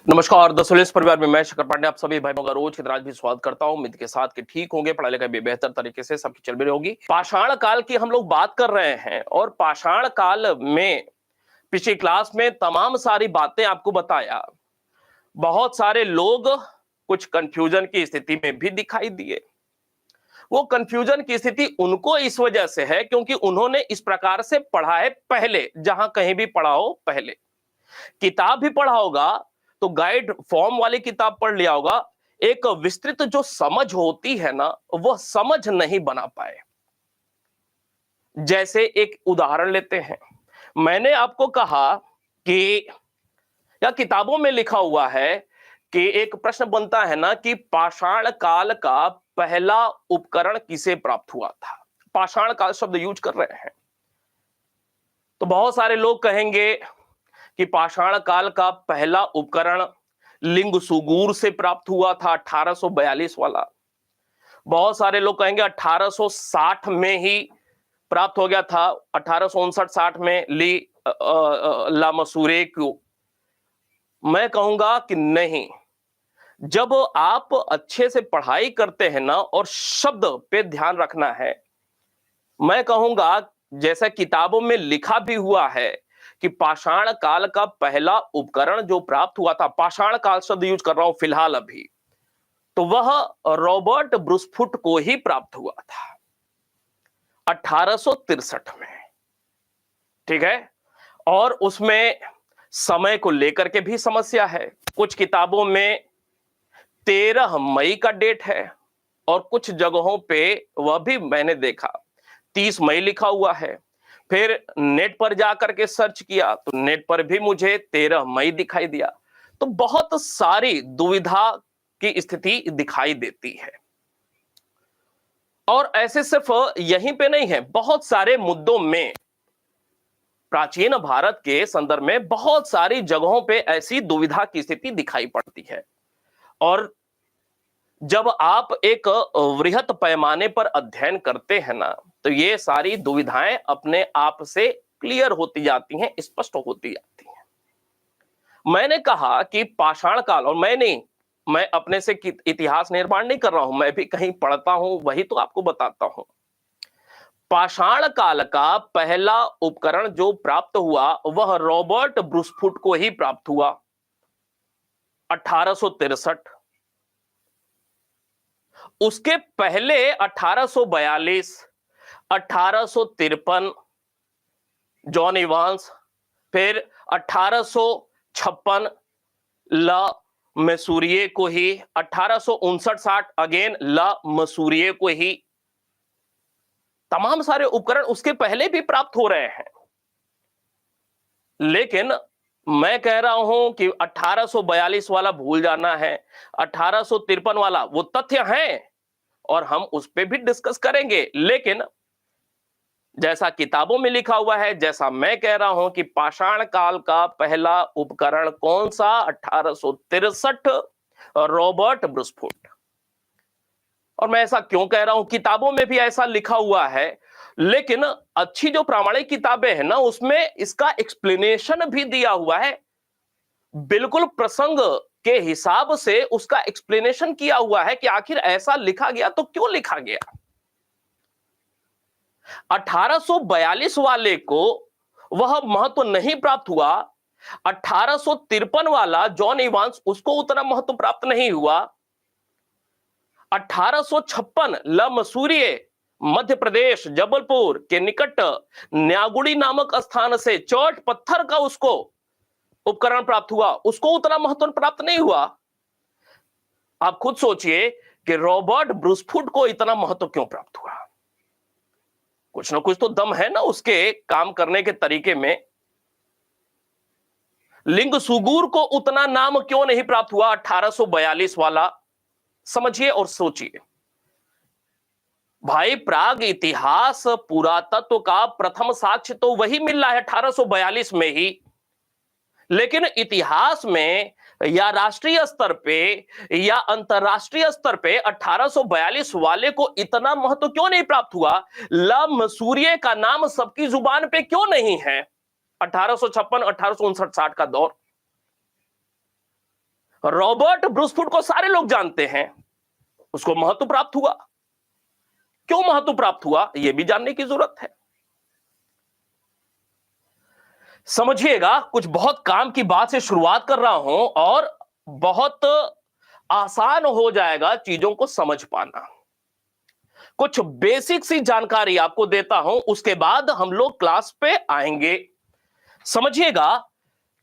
नमस्कार दोस्तों, इस परिवार में मैं शकर पांडे आप सभी भाइयों का रोज की तरह आज भी स्वागत करता हूं। उम्मीद के साथ कि ठीक होंगे, पढ़ाई लिखाई भी बेहतर तरीके से सबकी चल रही होगी। पाषाण काल की हम लोग बात कर रहे हैं और पाषाण काल में पिछली क्लास में तमाम सारी बातें आपको बताया। बहुत सारे लोग कुछ कंफ्यूजन की स्थिति में भी दिखाई दिए। वो कंफ्यूजन की स्थिति उनको इस वजह से है क्योंकि उन्होंने इस प्रकार से पढ़ा है पहले, जहां कहीं भी पढ़ा हो पहले किताब भी पढ़ा होगा तो गाइड फॉर्म वाली किताब पढ़ लिया होगा। एक विस्तृत जो समझ होती है ना, वह समझ नहीं बना पाए। जैसे एक उदाहरण लेते हैं, मैंने आपको कहा कि या किताबों में लिखा हुआ है कि एक प्रश्न बनता है ना कि पाषाण काल का पहला उपकरण किसे प्राप्त हुआ था। पाषाण काल शब्द यूज कर रहे हैं तो बहुत सारे लोग कहेंगे कि पाषाण काल का पहला उपकरण लिंगसुगुर से प्राप्त हुआ था 1842 वाला। बहुत सारे लोग कहेंगे 1860 में ही प्राप्त हो गया था, 1859-60 में ला मसूरे को। मैं कहूंगा कि नहीं, जब आप अच्छे से पढ़ाई करते हैं ना और शब्द पे ध्यान रखना है, मैं कहूंगा जैसा किताबों में लिखा भी हुआ है कि पाषाण काल का पहला उपकरण जो प्राप्त हुआ था, पाषाण काल शब्द यूज कर रहा हूं फिलहाल अभी, तो वह रॉबर्ट ब्रूसफुट को ही प्राप्त हुआ था 1863 में। ठीक है, और उसमें समय को लेकर के भी समस्या है। कुछ किताबों में 13 मई का डेट है और कुछ जगहों पे वह भी मैंने देखा 30 मई लिखा हुआ है। फिर नेट पर जाकर के सर्च किया तो नेट पर भी मुझे 13 मई दिखाई दिया। तो बहुत सारी दुविधा की स्थिति दिखाई देती है और ऐसे सिर्फ यहीं पे नहीं है, बहुत सारे मुद्दों में प्राचीन भारत के संदर्भ में बहुत सारी जगहों पे ऐसी दुविधा की स्थिति दिखाई पड़ती है। और जब आप एक वृहत पैमाने पर अध्ययन करते हैं ना, तो ये सारी दुविधाएं अपने आप से क्लियर होती जाती हैं, स्पष्ट होती जाती हैं। मैंने कहा कि पाषाण काल, और मैं अपने से इतिहास निर्माण नहीं कर रहा हूं, मैं भी कहीं पढ़ता हूं, वही तो आपको बताता हूं। पाषाण काल का पहला उपकरण जो प्राप्त हुआ वह रॉबर्ट ब्रूसफुट को ही प्राप्त हुआ 1863। उसके पहले 1842, 1853 जॉन इवांस, फिर 1856 ला मसूरिये को ही, 1859-60 अगेन ला मसूरिये को ही। तमाम सारे उपकरण उसके पहले भी प्राप्त हो रहे हैं, लेकिन मैं कह रहा हूं कि 1842 वाला भूल जाना है। 1853 वाला वो तथ्य है और हम उस पर भी डिस्कस करेंगे, लेकिन जैसा किताबों में लिखा हुआ है, जैसा मैं कह रहा हूं कि पाषाण काल का पहला उपकरण कौन सा, 1863 रॉबर्ट ब्रूसफुट। और मैं ऐसा क्यों कह रहा हूं, किताबों में भी ऐसा लिखा हुआ है, लेकिन अच्छी जो प्रामाणिक किताबें हैं ना, उसमें इसका एक्सप्लेनेशन भी दिया हुआ है, बिल्कुल प्रसंग के हिसाब से उसका एक्सप्लेनेशन किया हुआ है कि आखिर ऐसा लिखा गया तो क्यों लिखा गया। 1842 वाले को वह महत्व नहीं प्राप्त हुआ, 1853 वाला जॉन इवांस, उसको उतना महत्व प्राप्त नहीं हुआ। 1856 ला मसूरिये मध्य प्रदेश जबलपुर के निकट न्यागुड़ी नामक स्थान से चौट पत्थर का उसको उपकरण प्राप्त हुआ, उसको उतना महत्व प्राप्त नहीं हुआ। आप खुद सोचिए कि रॉबर्ट ब्रूसफुट को इतना महत्व क्यों प्राप्त हुआ। कुछ ना कुछ तो दम है ना उसके काम करने के तरीके में। लिंगसुगुर को उतना नाम क्यों नहीं प्राप्त हुआ 1842 वाला, समझिए और सोचिए। भाई, प्राग इतिहास पुरातत्व का प्रथम साक्ष्य तो वही मिल रहा है 1842 में ही, लेकिन इतिहास में या राष्ट्रीय स्तर पे या अंतरराष्ट्रीय स्तर पे 1842 वाले को इतना महत्व क्यों नहीं प्राप्त हुआ। ला मसूरिये का नाम सबकी जुबान पे क्यों नहीं है। 1856, 1859-60 का दौर, रॉबर्ट ब्रूसफुट को सारे लोग जानते हैं, उसको महत्व प्राप्त हुआ। क्यों महत्व प्राप्त हुआ, यह भी जानने की जरूरत है। समझिएगा, कुछ बहुत काम की बात से शुरुआत कर रहा हूं और बहुत आसान हो जाएगा चीजों को समझ पाना। कुछ बेसिक सी जानकारी आपको देता हूं, उसके बाद हम लोग क्लास पे आएंगे। समझिएगा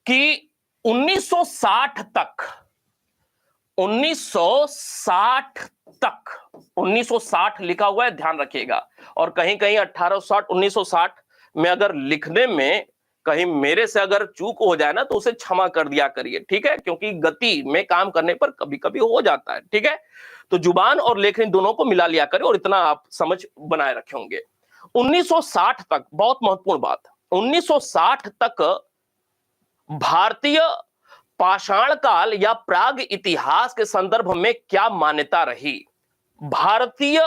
कि 1960 तक 1960 तक 1960 लिखा हुआ है, ध्यान रखिएगा। और कहीं कहीं 1860 1960 में अगर लिखने में कहीं मेरे से अगर चूक हो जाए ना, तो उसे क्षमा कर दिया करिए, ठीक है, क्योंकि गति में काम करने पर कभी कभी हो जाता है, ठीक है। तो जुबान और लेखनी दोनों को मिला लिया करें और इतना आप समझ बनाए रखे होंगे। 1960 तक, बहुत महत्वपूर्ण बात, 1960 तक भारतीय पाषाण काल या प्राग इतिहास के संदर्भ में क्या मान्यता रही। भारतीय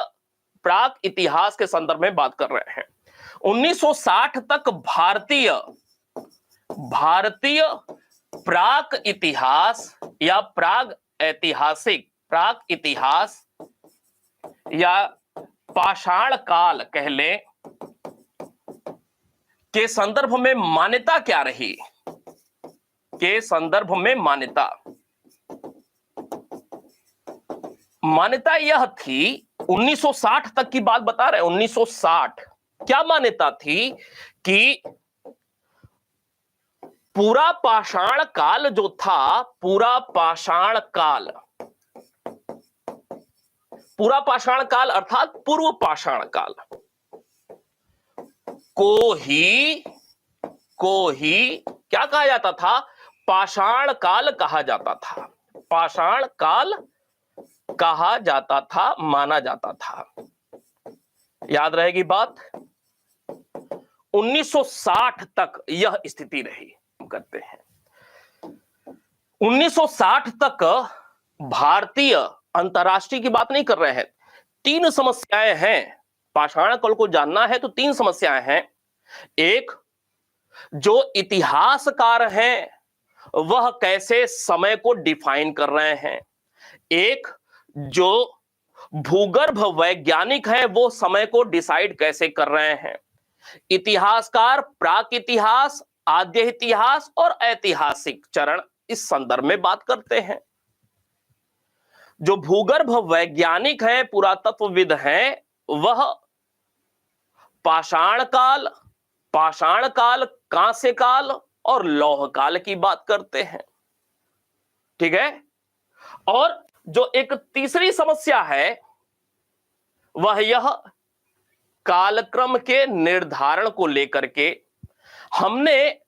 प्राग इतिहास के संदर्भ में बात कर रहे हैं। 1960 तक भारतीय प्राग इतिहास या प्राग इतिहास या पाषाण काल कह लें के संदर्भ में मान्यता क्या रही, के संदर्भ में मान्यता यह थी, 1960 तक की बात बता रहे हैं। 1960 क्या मान्यता थी कि पूरा पाषाण काल जो था, पूरा पाषाण काल अर्थात पूर्व पाषाण काल को ही क्या कहा जाता था, पाषाण काल कहा जाता था। पाषाण काल कहा जाता था, माना जाता था। याद रहेगी बात। 1960 तक यह स्थिति रही। करते हैं 1960 तक भारतीय, अंतरराष्ट्रीय की बात नहीं कर रहे हैं। 3 समस्याएं हैं, पाषाण काल को जानना है तो 3 समस्याएं हैं। एक, जो इतिहासकार हैं वह कैसे समय को डिफाइन कर रहे हैं। एक, जो भूगर्भ वैज्ञानिक हैं वो समय को डिसाइड कैसे कर रहे हैं। इतिहासकार प्राक इतिहास, आद्य इतिहास और ऐतिहासिक चरण इस संदर्भ में बात करते हैं। जो भूगर्भ वैज्ञानिक हैं, पुरातत्वविद हैं, वह पाषाण काल, कांस्य काल और लौह काल की बात करते हैं, ठीक है। और जो एक तीसरी समस्या है वह यह कालक्रम के निर्धारण को लेकर के। हमने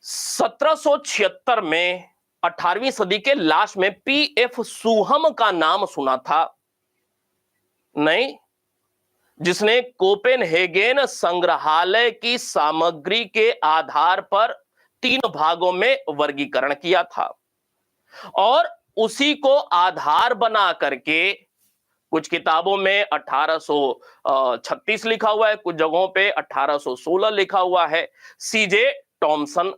1776 में 18वीं सदी के लास्ट में पीएफ सुहम का नाम सुना था नहीं, जिसने कोपेनहेगन संग्रहालय की सामग्री के आधार पर 3 भागों में वर्गीकरण किया था और उसी को आधार बना करके कुछ किताबों में 1836 लिखा हुआ है, कुछ जगहों पे 1816 लिखा हुआ है। सीजे टॉमसन,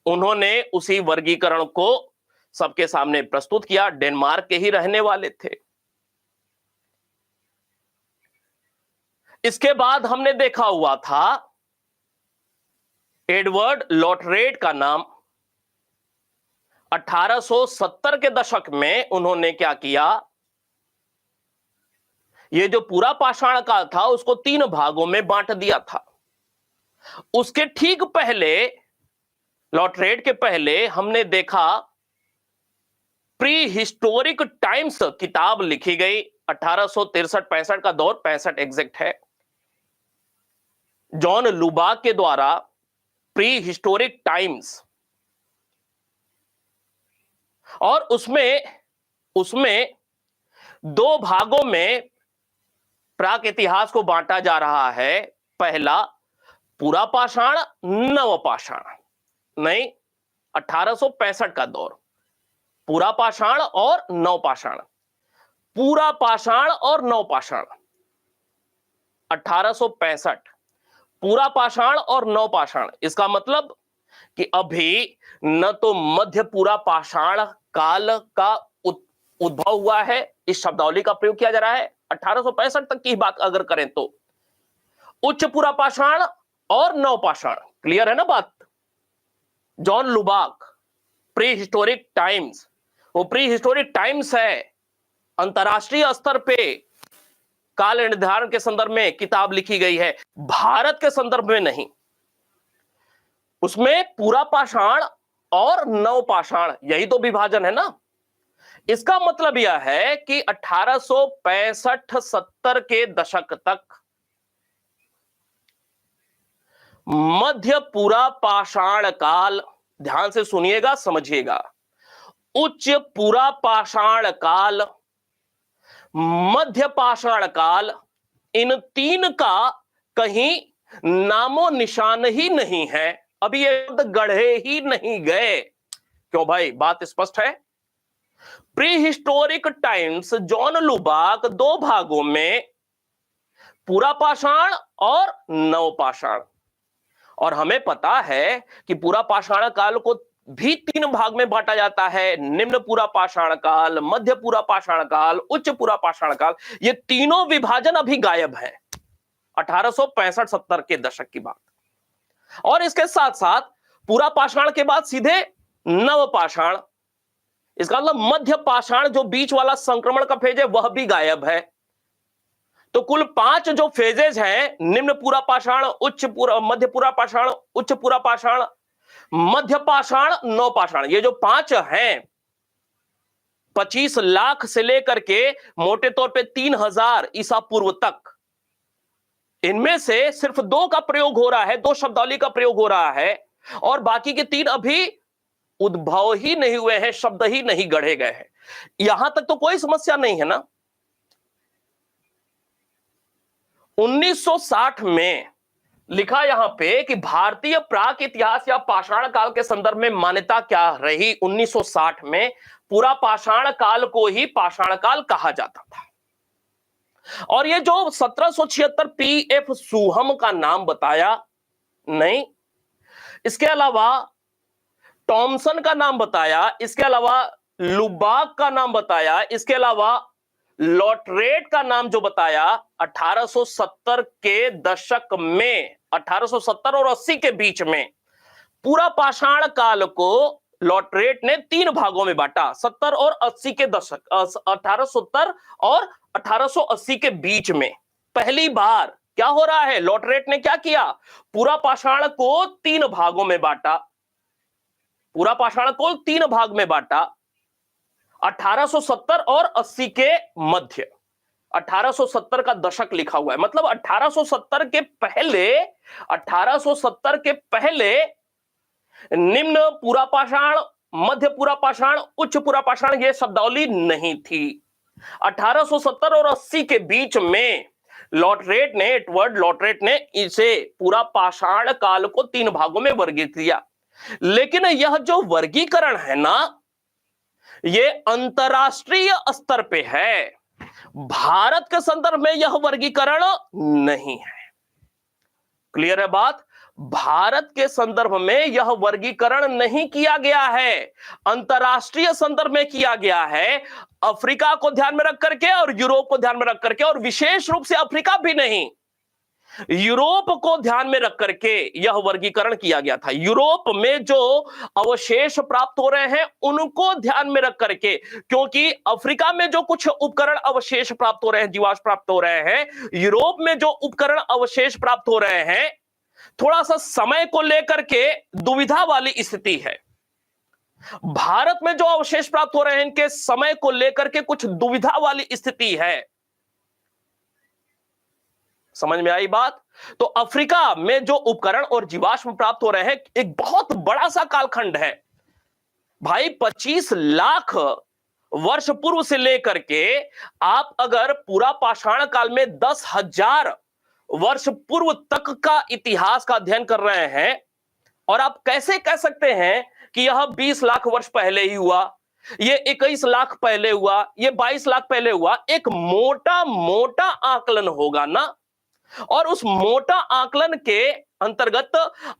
उन्होंने उसी वर्गीकरण को सबके सामने प्रस्तुत किया। डेनमार्क के ही रहने वाले थे। इसके बाद हमने देखा हुआ था एडवर्ड लॉटरेट का नाम। 1870 के दशक में उन्होंने क्या किया, ये जो पूरा पाषाण काल था उसको 3 भागों में बांट दिया था। उसके ठीक पहले, लॉटरेट के पहले, हमने देखा प्री हिस्टोरिक टाइम्स किताब लिखी गई। 1863-65 का दौर, 65 एग्जैक्ट है, जॉन लुबाक के द्वारा प्री हिस्टोरिक टाइम्स। और उसमें 2 भागों में प्राक इतिहास को बांटा जा रहा है। पहला पूरा पाषाण, नव पाषाण, नहीं 1865 का दौर, पूरा पाषाण और नव पाषाण, पूरा पाषाण और नव पाषाण। 1865 पूरा पाषाण और नव पाषाण, इसका मतलब कि अभी न तो मध्य पूरा पाषाण काल का उद्भव हुआ है, इस शब्दावली का प्रयोग किया जा रहा है 1865 तक की बात अगर करें तो, उच्च पूरा पाषाण और नव पाषाण, क्लियर है ना बात। जॉन लुबाक प्री हिस्टोरिक टाइम्स, वो प्री हिस्टोरिक टाइम्स है, अंतरराष्ट्रीय स्तर पे काल निर्धारण के संदर्भ में किताब लिखी गई है, भारत के संदर्भ में नहीं। उसमें पूरा पाषाण और नव पाषाण, यही तो विभाजन है ना। इसका मतलब यह है कि 1865-70 के दशक तक मध्य पूरा पाषाण काल, ध्यान से सुनिएगा समझिएगा, उच्च पूरा पाषाण काल, मध्य पाषाण काल, इन तीन का कहीं नामो निशान ही नहीं है, अभी ये शब्द गढ़े ही नहीं गए। क्यों भाई, बात स्पष्ट है। प्री हिस्टोरिक टाइम्स जॉन लुबाक दो भागों में, पूरा पाषाण और नव पाषाण, और हमें पता है कि पूरा पाषाण काल को भी तीन भाग में बांटा जाता है, निम्न पूरा पाषाण काल, मध्य पूरा पाषाण काल, उच्च पूरा पाषाण काल। ये तीनों विभाजन अभी गायब है, 1865-70 के दशक की बात। और इसके साथ साथ पूरा पाषाण के बाद सीधे नव पाषाण, इसका मतलब मध्य पाषाण जो बीच वाला संक्रमण का फेज है वह भी गायब है। तो कुल 5 जो फेजेज हैं, निम्न पूरा पाषाण, उच्च पूरा, मध्य पूरा पाषाण, उच्च पूरा पाषाण, मध्य पाषाण, नव पाषाण, ये जो 5 हैं, 25 लाख से लेकर के मोटे तौर पे 3000 ईसा पूर्व तक, इनमें से सिर्फ 2 का प्रयोग हो रहा है, 2 शब्दावली का प्रयोग हो रहा है, और बाकी के 3 अभी उद्भव ही नहीं हुए हैं, शब्द ही नहीं गढ़े गए हैं। यहां तक तो कोई समस्या नहीं है ना। 1960 में लिखा यहां पे कि भारतीय प्राक इतिहास या पाषाण काल के संदर्भ में मान्यता क्या रही। 1960 में पूरा पाषाण काल को ही पाषाण काल कहा जाता था, और ये जो 1776 पीएफ सुहम का नाम बताया नहीं, इसके अलावा टॉमसन का नाम बताया, इसके अलावा लुबाक का नाम बताया, इसके अलावा लॉटरेट का नाम जो बताया, 1870 के दशक में, 1870 और 80 के बीच में पूरा पाषाण काल को लॉटरेट ने 3 भागों में बांटा, 70 और 80 के दशक, 1870 और 1880 के बीच में पहली बार क्या हो रहा है, लॉटरेट ने क्या किया, पूरा पाषाण को 3 भागों में बांटा, पूरा पाषाण को 3 भाग में बांटा, 1870 और 80 के मध्य। 1870 का दशक लिखा हुआ है, मतलब 1870 के पहले, 1870 के पहले निम्न पूरा पाषाण, मध्य पूरा पाषाण, उच्च पूरा पाषाण ये शब्दावली नहीं थी। 1870 और 80 के बीच में लॉटरेट ने, एडवर्ड लॉटरेट ने इसे पूरा पाषाण काल को 3 भागों में वर्गीकृत किया। लेकिन यह जो वर्गीकरण है ना, ये अंतरराष्ट्रीय स्तर पे है, भारत के संदर्भ में यह वर्गीकरण नहीं है। क्लियर है बात। भारत के संदर्भ में यह वर्गीकरण नहीं किया गया है, अंतरराष्ट्रीय संदर्भ में किया गया है, अफ्रीका को ध्यान में रख करके और यूरोप को ध्यान में रख करके, और विशेष रूप से अफ्रीका भी नहीं, यूरोप को ध्यान में रख करके यह वर्गीकरण किया गया था। यूरोप में जो अवशेष प्राप्त हो रहे हैं उनको ध्यान में रख करके, क्योंकि अफ्रीका में जो कुछ उपकरण अवशेष प्राप्त हो रहे हैं, जीवाश्म प्राप्त हो रहे हैं, यूरोप में जो उपकरण अवशेष प्राप्त हो रहे हैं, थोड़ा सा समय को लेकर के दुविधा वाली स्थिति है। भारत में जो अवशेष प्राप्त हो रहे हैं, इनके समय को लेकर के कुछ दुविधा वाली स्थिति है। समझ में आई बात। तो अफ्रीका में जो उपकरण और जीवाश्म प्राप्त हो रहे हैं, एक बहुत बड़ा सा कालखंड है भाई। 25 लाख वर्ष पूर्व से लेकर के आप अगर पूरा पाषाण काल में 10,000 वर्ष पूर्व तक का इतिहास का अध्ययन कर रहे हैं, और आप कैसे कह सकते हैं कि यह 20 लाख वर्ष पहले ही हुआ, ये 21 लाख पहले हुआ, ये 22 लाख पहले हुआ। एक मोटा मोटा आकलन होगा ना, और उस मोटा आकलन के अंतर्गत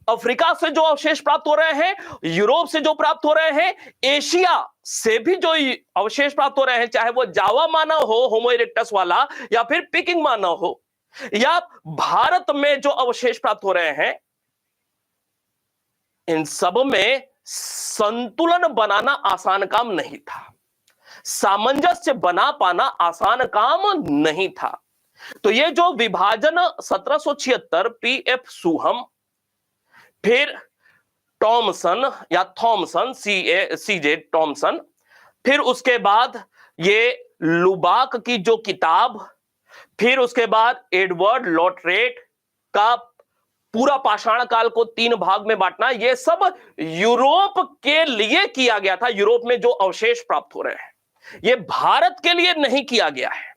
अफ्रीका से जो अवशेष प्राप्त हो रहे हैं, यूरोप से जो प्राप्त हो रहे हैं, एशिया से भी जो अवशेष प्राप्त हो रहे हैं, चाहे वो जावा मानव हो, होमो इरेक्टस वाला, या फिर पिकिंग मानव हो, या भारत में जो अवशेष प्राप्त हो रहे हैं, इन सब में संतुलन बनाना आसान काम नहीं था, सामंजस्य बना पाना आसान काम नहीं था। तो ये जो विभाजन 1776 पीएफ सुहम, फिर टॉमसन या थॉमसन, सीजे टॉमसन, फिर उसके बाद ये लुबाक की जो किताब, फिर उसके बाद एडवर्ड लॉटरेट का पूरा पाषाण काल को 3 भाग में बांटना, ये सब यूरोप के लिए किया गया था। यूरोप में जो अवशेष प्राप्त हो रहे हैं, ये भारत के लिए नहीं किया गया है।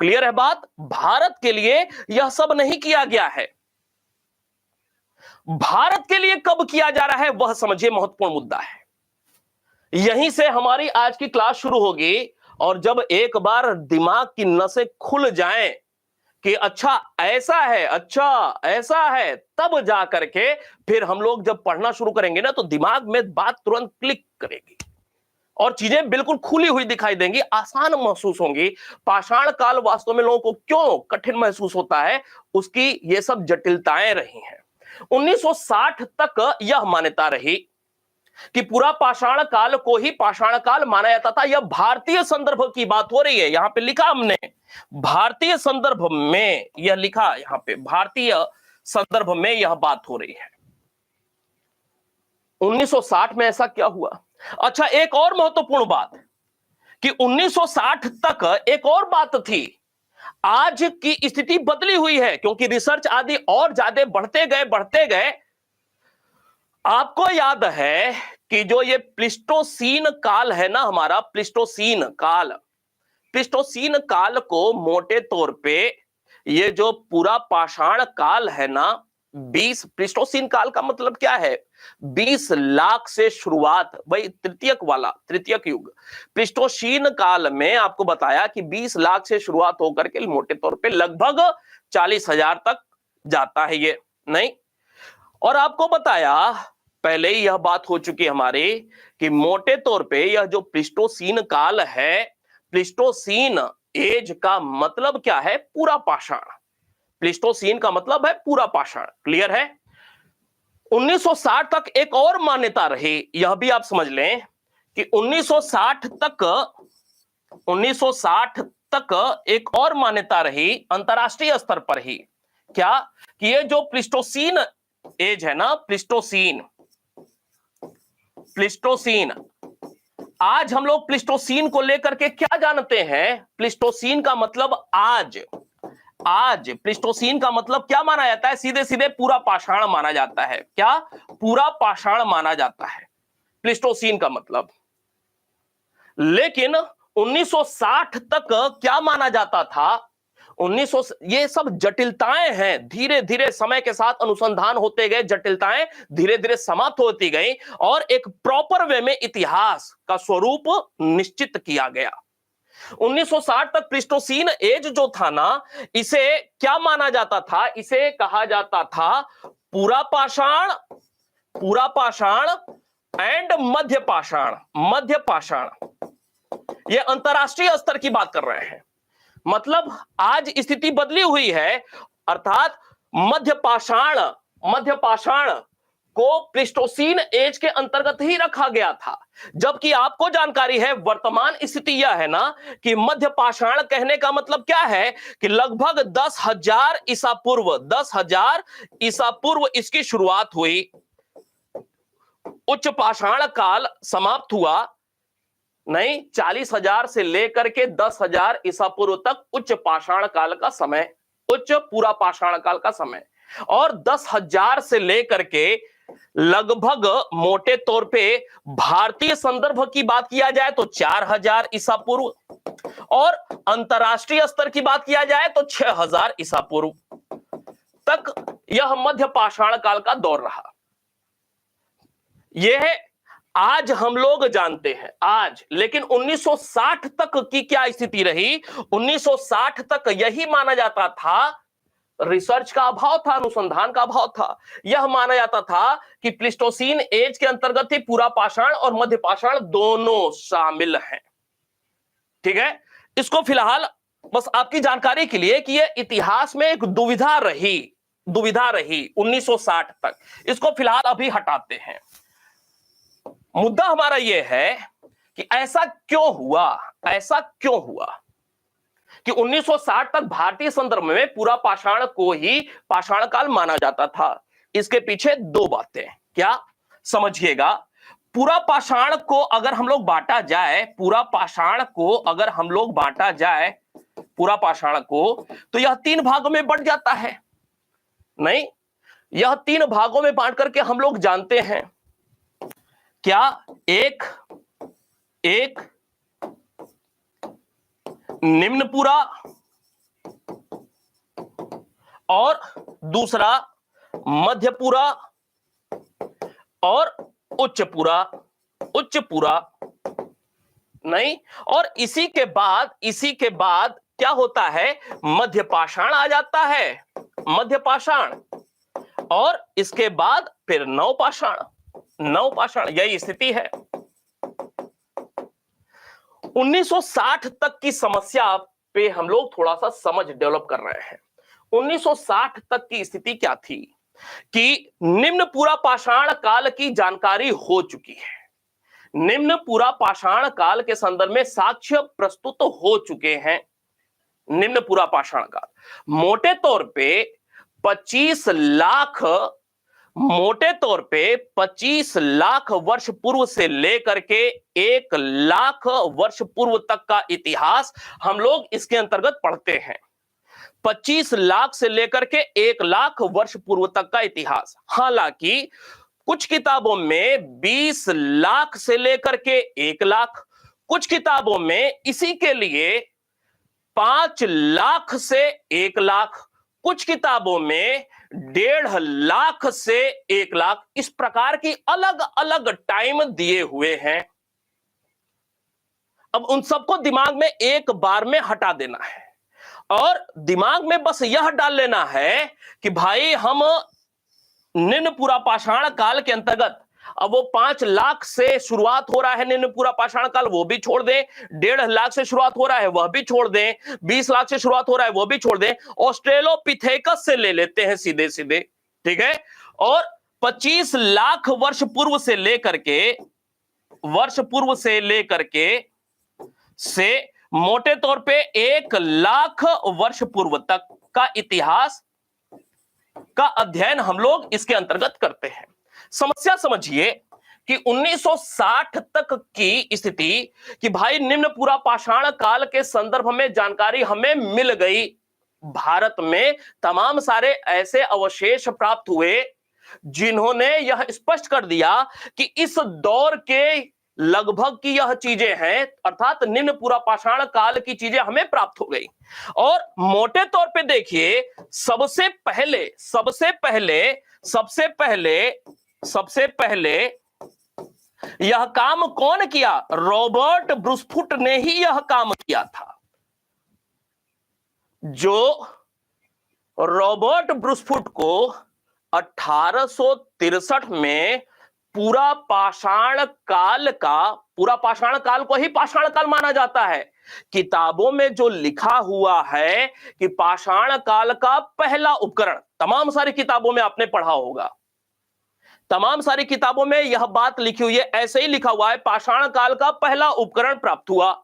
क्लियर है बात? भारत के लिए यह सब नहीं किया गया है। भारत के लिए कब किया जा रहा है, वह समझिए महत्वपूर्ण मुद्दा है। यहीं से हमारी आज की क्लास शुरू होगी, और जब एक बार दिमाग की नसें खुल जाएं कि अच्छा ऐसा है, अच्छा ऐसा है, तब जा करके फिर हम लोग जब पढ़ना शुरू करेंगे ना, तो दिमाग में बात तुरंत क्लिक करेगी और चीजें बिल्कुल खुली हुई दिखाई देंगी, आसान महसूस होंगी। पाषाण काल वास्तव में लोगों को क्यों कठिन महसूस होता है, उसकी ये सब जटिलताएं रही हैं। 1960 तक यह मान्यता रही कि पूरा पाषाण काल को ही पाषाण काल माना जाता था। यह भारतीय संदर्भ की बात हो रही है, यहां पे लिखा हमने भारतीय संदर्भ में, यह लिखा यहां पे भारतीय संदर्भ में यह बात हो रही है। 1960 में ऐसा क्या हुआ? अच्छा, एक और महत्वपूर्ण बात कि 1960 तक एक और बात थी। आज की स्थिति बदली हुई है, क्योंकि रिसर्च आदि और ज्यादा बढ़ते गए। आपको याद है कि जो ये प्लिस्टोसीन काल है ना, हमारा प्लिस्टोसीन काल को मोटे तौर पे ये जो पूरा पाषाण काल है ना, 20 प्लिस्टोसीन काल का मतलब क्या है? 20 लाख से शुरुआत, भाई तृतीयक युग। प्लिस्टोसीन काल में आपको बताया कि 20 लाख से शुरुआत होकर के मोटे तौर पे लगभग 40,000 तक जाता है ये, नहीं? और आपको बताया, पहले ही यह बात हो चुकी हमारी, कि मोटे तौर पे यह जो प्लिस्टोसीन काल है, प्लिस्टोसीन एज का मतलब क्या है? पूरा पाषाण। प्लिस्टोसीन का मतलब है पूरा पाषाण। क्लियर है? 1960 तक एक और मान्यता रही, यह भी आप समझ लें कि 1960 तक एक और मान्यता रही अंतरराष्ट्रीय स्तर पर ही। क्या? कि ये जो प्लिस्टोसीन एज है ना, प्लिस्टोसीन, आज हम लोग प्लिस्टोसीन को लेकर के क्या जानते हैं? प्लिस्टोसीन का मतलब आज प्लिस्टोसीन का मतलब क्या माना जाता है? सीधे सीधे पूरा पाषाण माना जाता है। क्या? पूरा पाषाण माना जाता है प्लिस्टोसीन का मतलब। लेकिन 1960 तक क्या माना जाता था? 1900, ये सब जटिलताएं हैं, धीरे धीरे समय के साथ अनुसंधान होते गए, जटिलताएं धीरे धीरे समाप्त होती गई और एक प्रॉपर वे में इतिहास का स्वरूप निश्चित किया गया। 1960 तक प्लिस्टोसीन एज जो था ना, इसे क्या माना जाता था? इसे कहा जाता था पूरा पाषाण एंड मध्य पाषाण। ये अंतरराष्ट्रीय स्तर की बात कर रहे हैं। मतलब आज स्थिति बदली हुई है, अर्थात मध्य पाषाण को प्लिस्टोसीन एज के अंतर्गत ही रखा गया था। जबकि आपको जानकारी है, वर्तमान स्थिति यह है ना कि मध्य पाषाण कहने का मतलब क्या है कि लगभग 10,000 ईसा पूर्व इसकी शुरुआत हुई, उच्च पाषाण काल समाप्त हुआ, नहीं, 40,000 से लेकर के 10,000 ईसा पूर्व तक उच्च पाषाण काल का समय, उच्च पूरा पाषाण काल का समय, और 10,000 से लेकर के लगभग मोटे तौर पे भारतीय संदर्भ की बात किया जाए तो 4,000 ईसा पूर्व, और अंतरराष्ट्रीय स्तर की बात किया जाए तो 6,000 ईसा पूर्व तक यह मध्य पाषाण काल का दौर रहा। यह आज हम लोग जानते हैं आज, लेकिन 1960 तक की क्या स्थिति रही? 1960 तक यही माना जाता था रिसर्च का अभाव था, अनुसंधान का अभाव था। यह माना जाता था कि प्लीस्टोसीन एज के अंतर्गत ही पूरा पाषाण और मध्य पाषाण दोनों शामिल हैं। ठीक है, इसको फिलहाल बस आपकी जानकारी के लिए कि यह इतिहास में एक दुविधा रही 1960 तक। इसको फिलहाल अभी हटाते हैं। मुद्दा हमारा यह है कि ऐसा क्यों हुआ कि 1960 तक भारतीय संदर्भ में पूरा पाषाण को ही पाषाण काल माना जाता था। इसके पीछे दो बातें, क्या समझिएगा। पूरा पाषाण को अगर हम लोग बांटा जाए, पूरा पाषाण को, तो यह 3 भागों में बढ़ जाता है। नहीं, यह 3 भागों में बांट करके हम लोग जानते हैं क्या, एक निम्न पूरा और दूसरा मध्य पूरा और उच्च पूरा। नहीं, और इसी के बाद क्या होता है, मध्य पाषाण आ जाता है, मध्य पाषाण, और इसके बाद फिर नव पाषाण। यही स्थिति है। 1960 तक की समस्या पे हम लोग थोड़ा सा समझ डेवलप कर रहे हैं। 1960 तक की स्थिति क्या थी कि निम्न पूरा पाषाण काल की जानकारी हो चुकी है। निम्न पूरा पाषाण काल के संदर्भ में साक्ष्य प्रस्तुत हो चुके हैं। निम्न पूरा पाषाण काल मोटे तौर पे 25 लाख वर्ष पूर्व से लेकर के 1 लाख वर्ष पूर्व तक का इतिहास हम लोग इसके अंतर्गत पढ़ते हैं। 25 लाख से लेकर के 1 लाख वर्ष पूर्व तक का इतिहास। हालांकि कुछ किताबों में 20 लाख से लेकर के 1 लाख, कुछ किताबों में इसी के लिए 5 लाख से 1 लाख, कुछ किताबों में 1.5 लाख से 1 लाख, इस प्रकार की अलग अलग टाइम दिए हुए हैं। अब उन सबको दिमाग में एक बार में हटा देना है और दिमाग में बस यह डाल लेना है कि भाई हम निम्न पूरा पाषाण काल के अंतर्गत, अब वो 5 लाख से शुरुआत हो रहा है निम्न पूरा पाषाण काल, वो भी छोड़ दें। 1.5 लाख से शुरुआत हो रहा है, वह भी छोड़ दें। 20 लाख से शुरुआत हो रहा है, वो भी छोड़ दें। ऑस्ट्रेलोपिथेकस से ले लेते हैं सीधे सीधे, ठीक है। और 25 लाख वर्ष पूर्व से लेकर के से मोटे तौर पे 1 लाख वर्ष पूर्व तक का इतिहास का अध्ययन हम लोग इसके अंतर्गत करते हैं। समस्या समझिए कि 1960 तक की स्थिति कि भाई निम्न पूरा पाषाण काल के संदर्भ में जानकारी हमें मिल गई। भारत में तमाम सारे ऐसे अवशेष प्राप्त हुए जिन्होंने यह स्पष्ट कर दिया कि इस दौर के लगभग की यह चीजें हैं, अर्थात निम्न पूरा पाषाण काल की चीजें हमें प्राप्त हो गई। और मोटे तौर पे देखिए, सबसे पहले यह काम कौन किया? रॉबर्ट ब्रूसफुट ने ही यह काम किया था। जो रॉबर्ट ब्रूसफुट को 1863 में पूरा पाषाण काल को ही पाषाण काल माना जाता है। किताबों में जो लिखा हुआ है कि पाषाण काल का पहला उपकरण, तमाम सारी किताबों में आपने पढ़ा होगा, तमाम सारी किताबों में यह बात लिखी हुई है, ऐसे ही लिखा हुआ है, पाषाण काल का पहला उपकरण प्राप्त हुआ।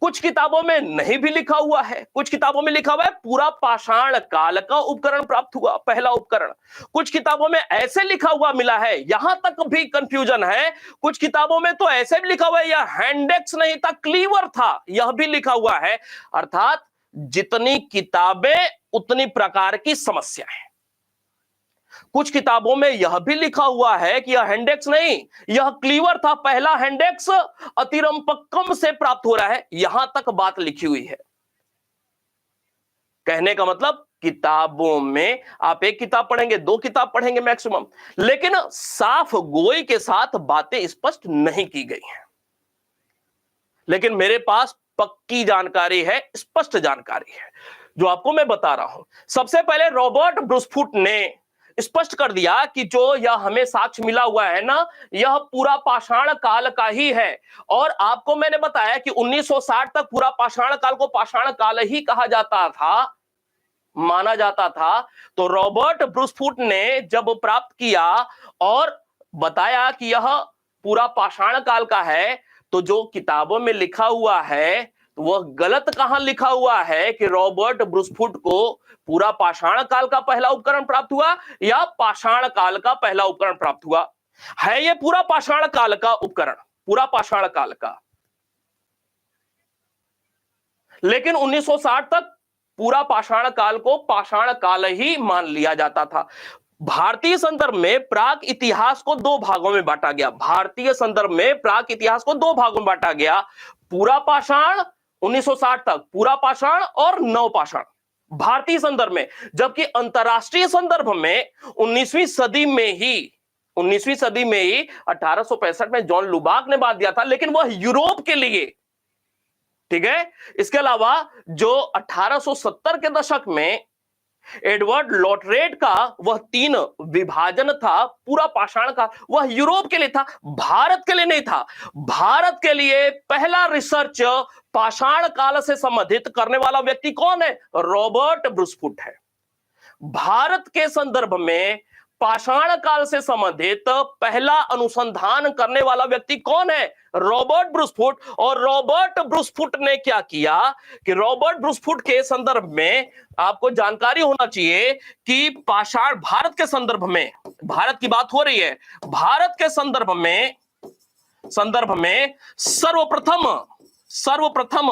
कुछ किताबों में नहीं भी लिखा हुआ है, कुछ किताबों में लिखा हुआ है पूरा पाषाण काल का उपकरण प्राप्त हुआ, पहला उपकरण। कुछ किताबों में ऐसे लिखा हुआ मिला है, यहां तक भी कंफ्यूजन है। कुछ किताबों में तो ऐसे भी लिखा हुआ है यह हैंडेक्स नहीं था, क्लीवर था, यह भी लिखा हुआ है। अर्थात जितनी किताबें उतनी प्रकार की समस्या है। कुछ किताबों में यह भी लिखा हुआ है कि यह हैंडेक्स नहीं, यह क्लीवर था, पहला हैंडेक्स अतिरंपक्कम से प्राप्त हो रहा है, यहां तक बात लिखी हुई है। कहने का मतलब किताबों में आप एक किताब पढ़ेंगे, 2 किताब पढ़ेंगे मैक्सिमम, लेकिन साफ गोई के साथ बातें स्पष्ट नहीं की गई हैं। लेकिन मेरे पास पक्की जानकारी है, स्पष्ट जानकारी है। जो आपको मैं बता रहा हूं। सबसे पहले रॉबर्ट ब्रूसफुट ने स्पष्ट कर दिया कि जो यह हमें साक्ष्य मिला हुआ है ना, यह पूरा पाषाण काल का ही है। और आपको मैंने बताया कि 1960 तक पूरा पाषाण काल को पाषाण काल ही कहा जाता था, माना जाता था। तो रॉबर्ट ब्रूसफुट ने जब प्राप्त किया और बताया कि यह पूरा पाषाण काल का है, तो जो किताबों में लिखा हुआ है तो वह गलत कहां लिखा हुआ है कि रॉबर्ट ब्रूसफुट को पूरा पाषाण काल का पहला उपकरण प्राप्त हुआ या पाषाण काल का पहला उपकरण प्राप्त हुआ है। यह पूरा पाषाण काल का उपकरण, पूरा पाषाण काल का। लेकिन 1960 तक पूरा पाषाण काल को पाषाण काल ही मान लिया जाता था। भारतीय संदर्भ में प्राक इतिहास को दो भागों में बांटा गया। भारतीय संदर्भ में प्राक इतिहास को दो भागों में बांटा गया, पूरा पाषाण 1960 तक, पूरा पाषाण और नवपाषाण, भारतीय संदर्भ में। जबकि अंतरराष्ट्रीय संदर्भ में 19वीं सदी में ही 1865 में जॉन लुबाक ने बात दिया था, लेकिन वह यूरोप के लिए, ठीक है। इसके अलावा जो 1870 के दशक में एडवर्ड लॉटरेट का वह 3 विभाजन था पूरा पाषाण का, वह यूरोप के लिए था, भारत के लिए नहीं था। भारत के लिए पहला रिसर्च पाषाण काल से संबंधित करने वाला व्यक्ति कौन है? रॉबर्ट ब्रूसफुट है। भारत के संदर्भ में पाषाण काल से संबंधित पहला अनुसंधान करने वाला व्यक्ति कौन है? Robert Bruce Foote. और रॉबर्ट ब्रूसफुट ने क्या किया कि रॉबर्ट ब्रूसफुट के संदर्भ में आपको जानकारी होना चाहिए कि पाषाण, भारत के संदर्भ में, भारत की बात हो रही है, भारत के संदर्भ में सर्वप्रथम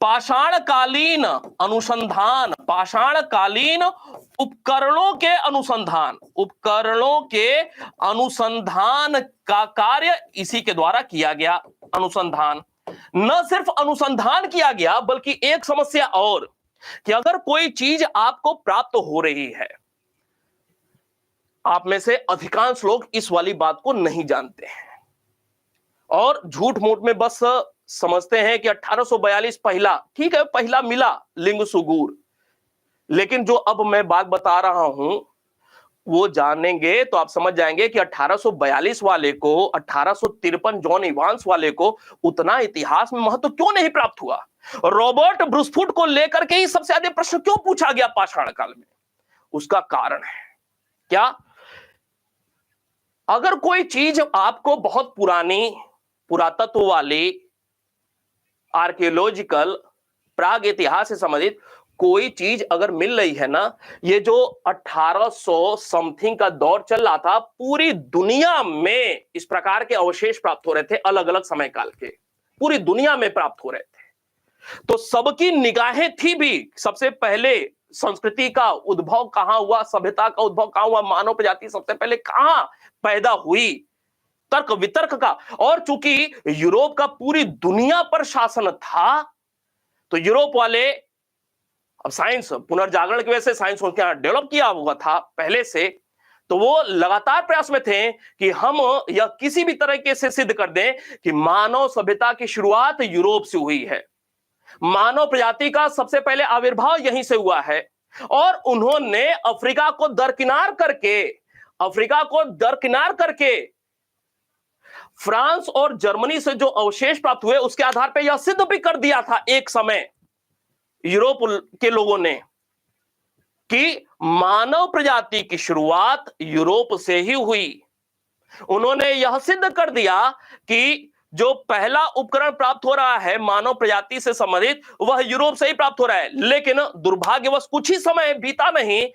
पाषाणकालीन अनुसंधान, पाषाणकालीन उपकरणों के अनुसंधान का कार्य इसी के द्वारा किया गया। अनुसंधान, न सिर्फ अनुसंधान किया गया बल्कि एक समस्या और, कि अगर कोई चीज आपको प्राप्त हो रही है, आप में से अधिकांश लोग इस वाली बात को नहीं जानते हैं और झूठ मूठ में बस समझते हैं कि 1842 पहला, ठीक है, पहला मिला लिंग सुगूर, लेकिन जो अब मैं बात बता रहा हूं वो जानेंगे तो आप समझ जाएंगे कि 1842 वाले को, 1853 जॉन इवांस वाले को उतना इतिहास में महत्व क्यों नहीं प्राप्त हुआ। रॉबर्ट ब्रूसफुट को लेकर के ही सबसे ज्यादा प्रश्न क्यों पूछा गया पाषाण काल में? उसका कारण है क्या? अगर कोई चीज आपको बहुत पुरानी, पुरातत्व वाली, आर्कियोलॉजिकल, प्राग इतिहास से संबंधित कोई चीज अगर मिल रही है ना, ये जो 1800 समथिंग का दौर चल रहा था, पूरी दुनिया में इस प्रकार के अवशेष प्राप्त हो रहे थे, अलग अलग समय काल के, पूरी दुनिया में प्राप्त हो रहे थे। तो सबकी निगाहें थी भी, सबसे पहले संस्कृति का उद्भव कहां हुआ, सभ्यता का उद्भव कहां हुआ, मानव प्रजाति सबसे पहले कहां पैदा हुई, तर्क वितर्क का। और चूंकि यूरोप का पूरी दुनिया पर शासन था, तो यूरोप वाले, अब साइंस पुनर्जागरण की वजह से साइंस उनके यहां डेवलप किया हुआ था पहले से, तो वो लगातार प्रयास में थे कि हम यह किसी भी तरीके से सिद्ध कर दें कि मानव सभ्यता की शुरुआत यूरोप से हुई है, मानव प्रजाति का सबसे पहले आविर्भाव यहीं से हुआ है। और उन्होंने अफ्रीका को दरकिनार करके फ्रांस और जर्मनी से जो अवशेष प्राप्त हुए उसके आधार पर यह सिद्ध भी कर दिया था एक समय यूरोप के लोगों ने कि मानव प्रजाति की शुरुआत यूरोप से ही हुई। उन्होंने यह सिद्ध कर दिया कि जो पहला उपकरण प्राप्त हो रहा है मानव प्रजाति से संबंधित, वह यूरोप से ही प्राप्त हो रहा है। लेकिन दुर्भाग्यवश कुछ ही समय बीता नहीं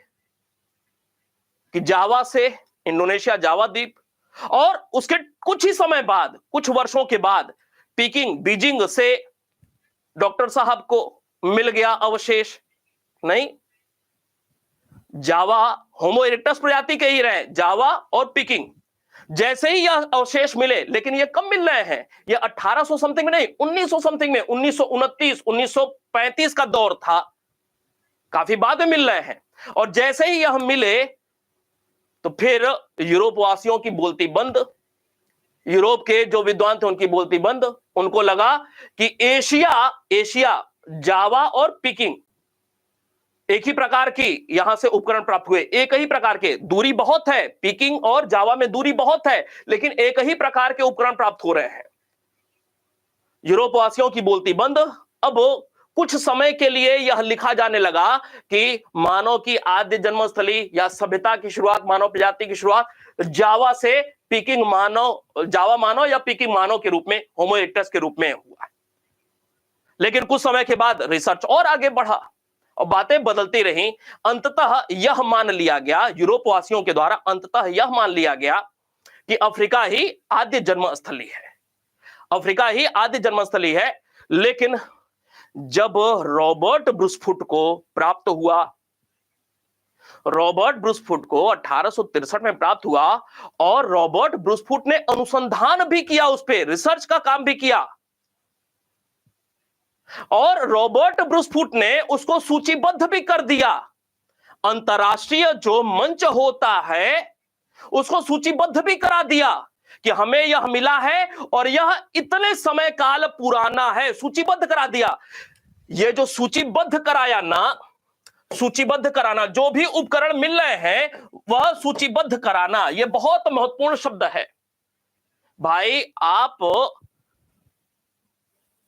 कि जावा से, इंडोनेशिया जावा द्वीप, और उसके कुछ ही समय बाद, कुछ वर्षों के बाद बीजिंग से डॉक्टर साहब को मिल गया अवशेष। नहीं, जावा होमो इरेक्टस प्रजाति के ही रहे, जावा और पीकिंग, जैसे ही यह अवशेष मिले, लेकिन ये कब मिल रहे हैं? ये 1800 समथिंग में नहीं, 1900 समथिंग में, 1929 1935 का दौर था, काफी बाद में मिल रहे हैं। और जैसे ही यह मिले तो फिर यूरोप वासियों की बोलती बंद, यूरोप के जो विद्वान थे उनकी बोलती बंद। उनको लगा कि एशिया जावा और पीकिंग, एक ही प्रकार की यहां से उपकरण प्राप्त हुए, एक ही प्रकार के, दूरी बहुत है, पीकिंग और जावा में दूरी बहुत है, लेकिन एक ही प्रकार के उपकरण प्राप्त हो रहे हैं। यूरोपवासियों की बोलती बंद। अब कुछ समय के लिए यह लिखा जाने लगा कि मानव की आद्य जन्मस्थली या सभ्यता की शुरुआत, मानव प्रजाति की शुरुआत जावा से पीकिंग मानव, जावा मानव या पीकिंग मानव के रूप में, होमो इरेक्टस के रूप में हुआ। लेकिन कुछ समय के बाद रिसर्च और आगे बढ़ा और बातें बदलती रहीं। अंततः यह मान लिया गया यूरोपवासियों के द्वारा, अंततः यह मान लिया गया कि अफ्रीका ही आद्य जन्मस्थली है, अफ्रीका ही आद्य जन्मस्थली है। लेकिन जब रॉबर्ट ब्रूसफुट को प्राप्त हुआ, रॉबर्ट ब्रूसफुट को 1863 में प्राप्त हुआ और रॉबर्ट ब्रूसफुट ने अनुसंधान भी किया, उस पर रिसर्च का काम भी किया और रॉबर्ट ब्रूसफुट ने उसको सूचीबद्ध भी कर दिया। अंतरराष्ट्रीय जो मंच होता है उसको सूचीबद्ध भी करा दिया कि हमें यह मिला है और यह इतने समय काल पुराना है, सूचीबद्ध करा दिया। यह जो सूचीबद्ध कराया ना, सूचीबद्ध कराना, जो भी उपकरण मिल रहे हैं वह सूचीबद्ध कराना, यह बहुत महत्वपूर्ण शब्द है। भाई आप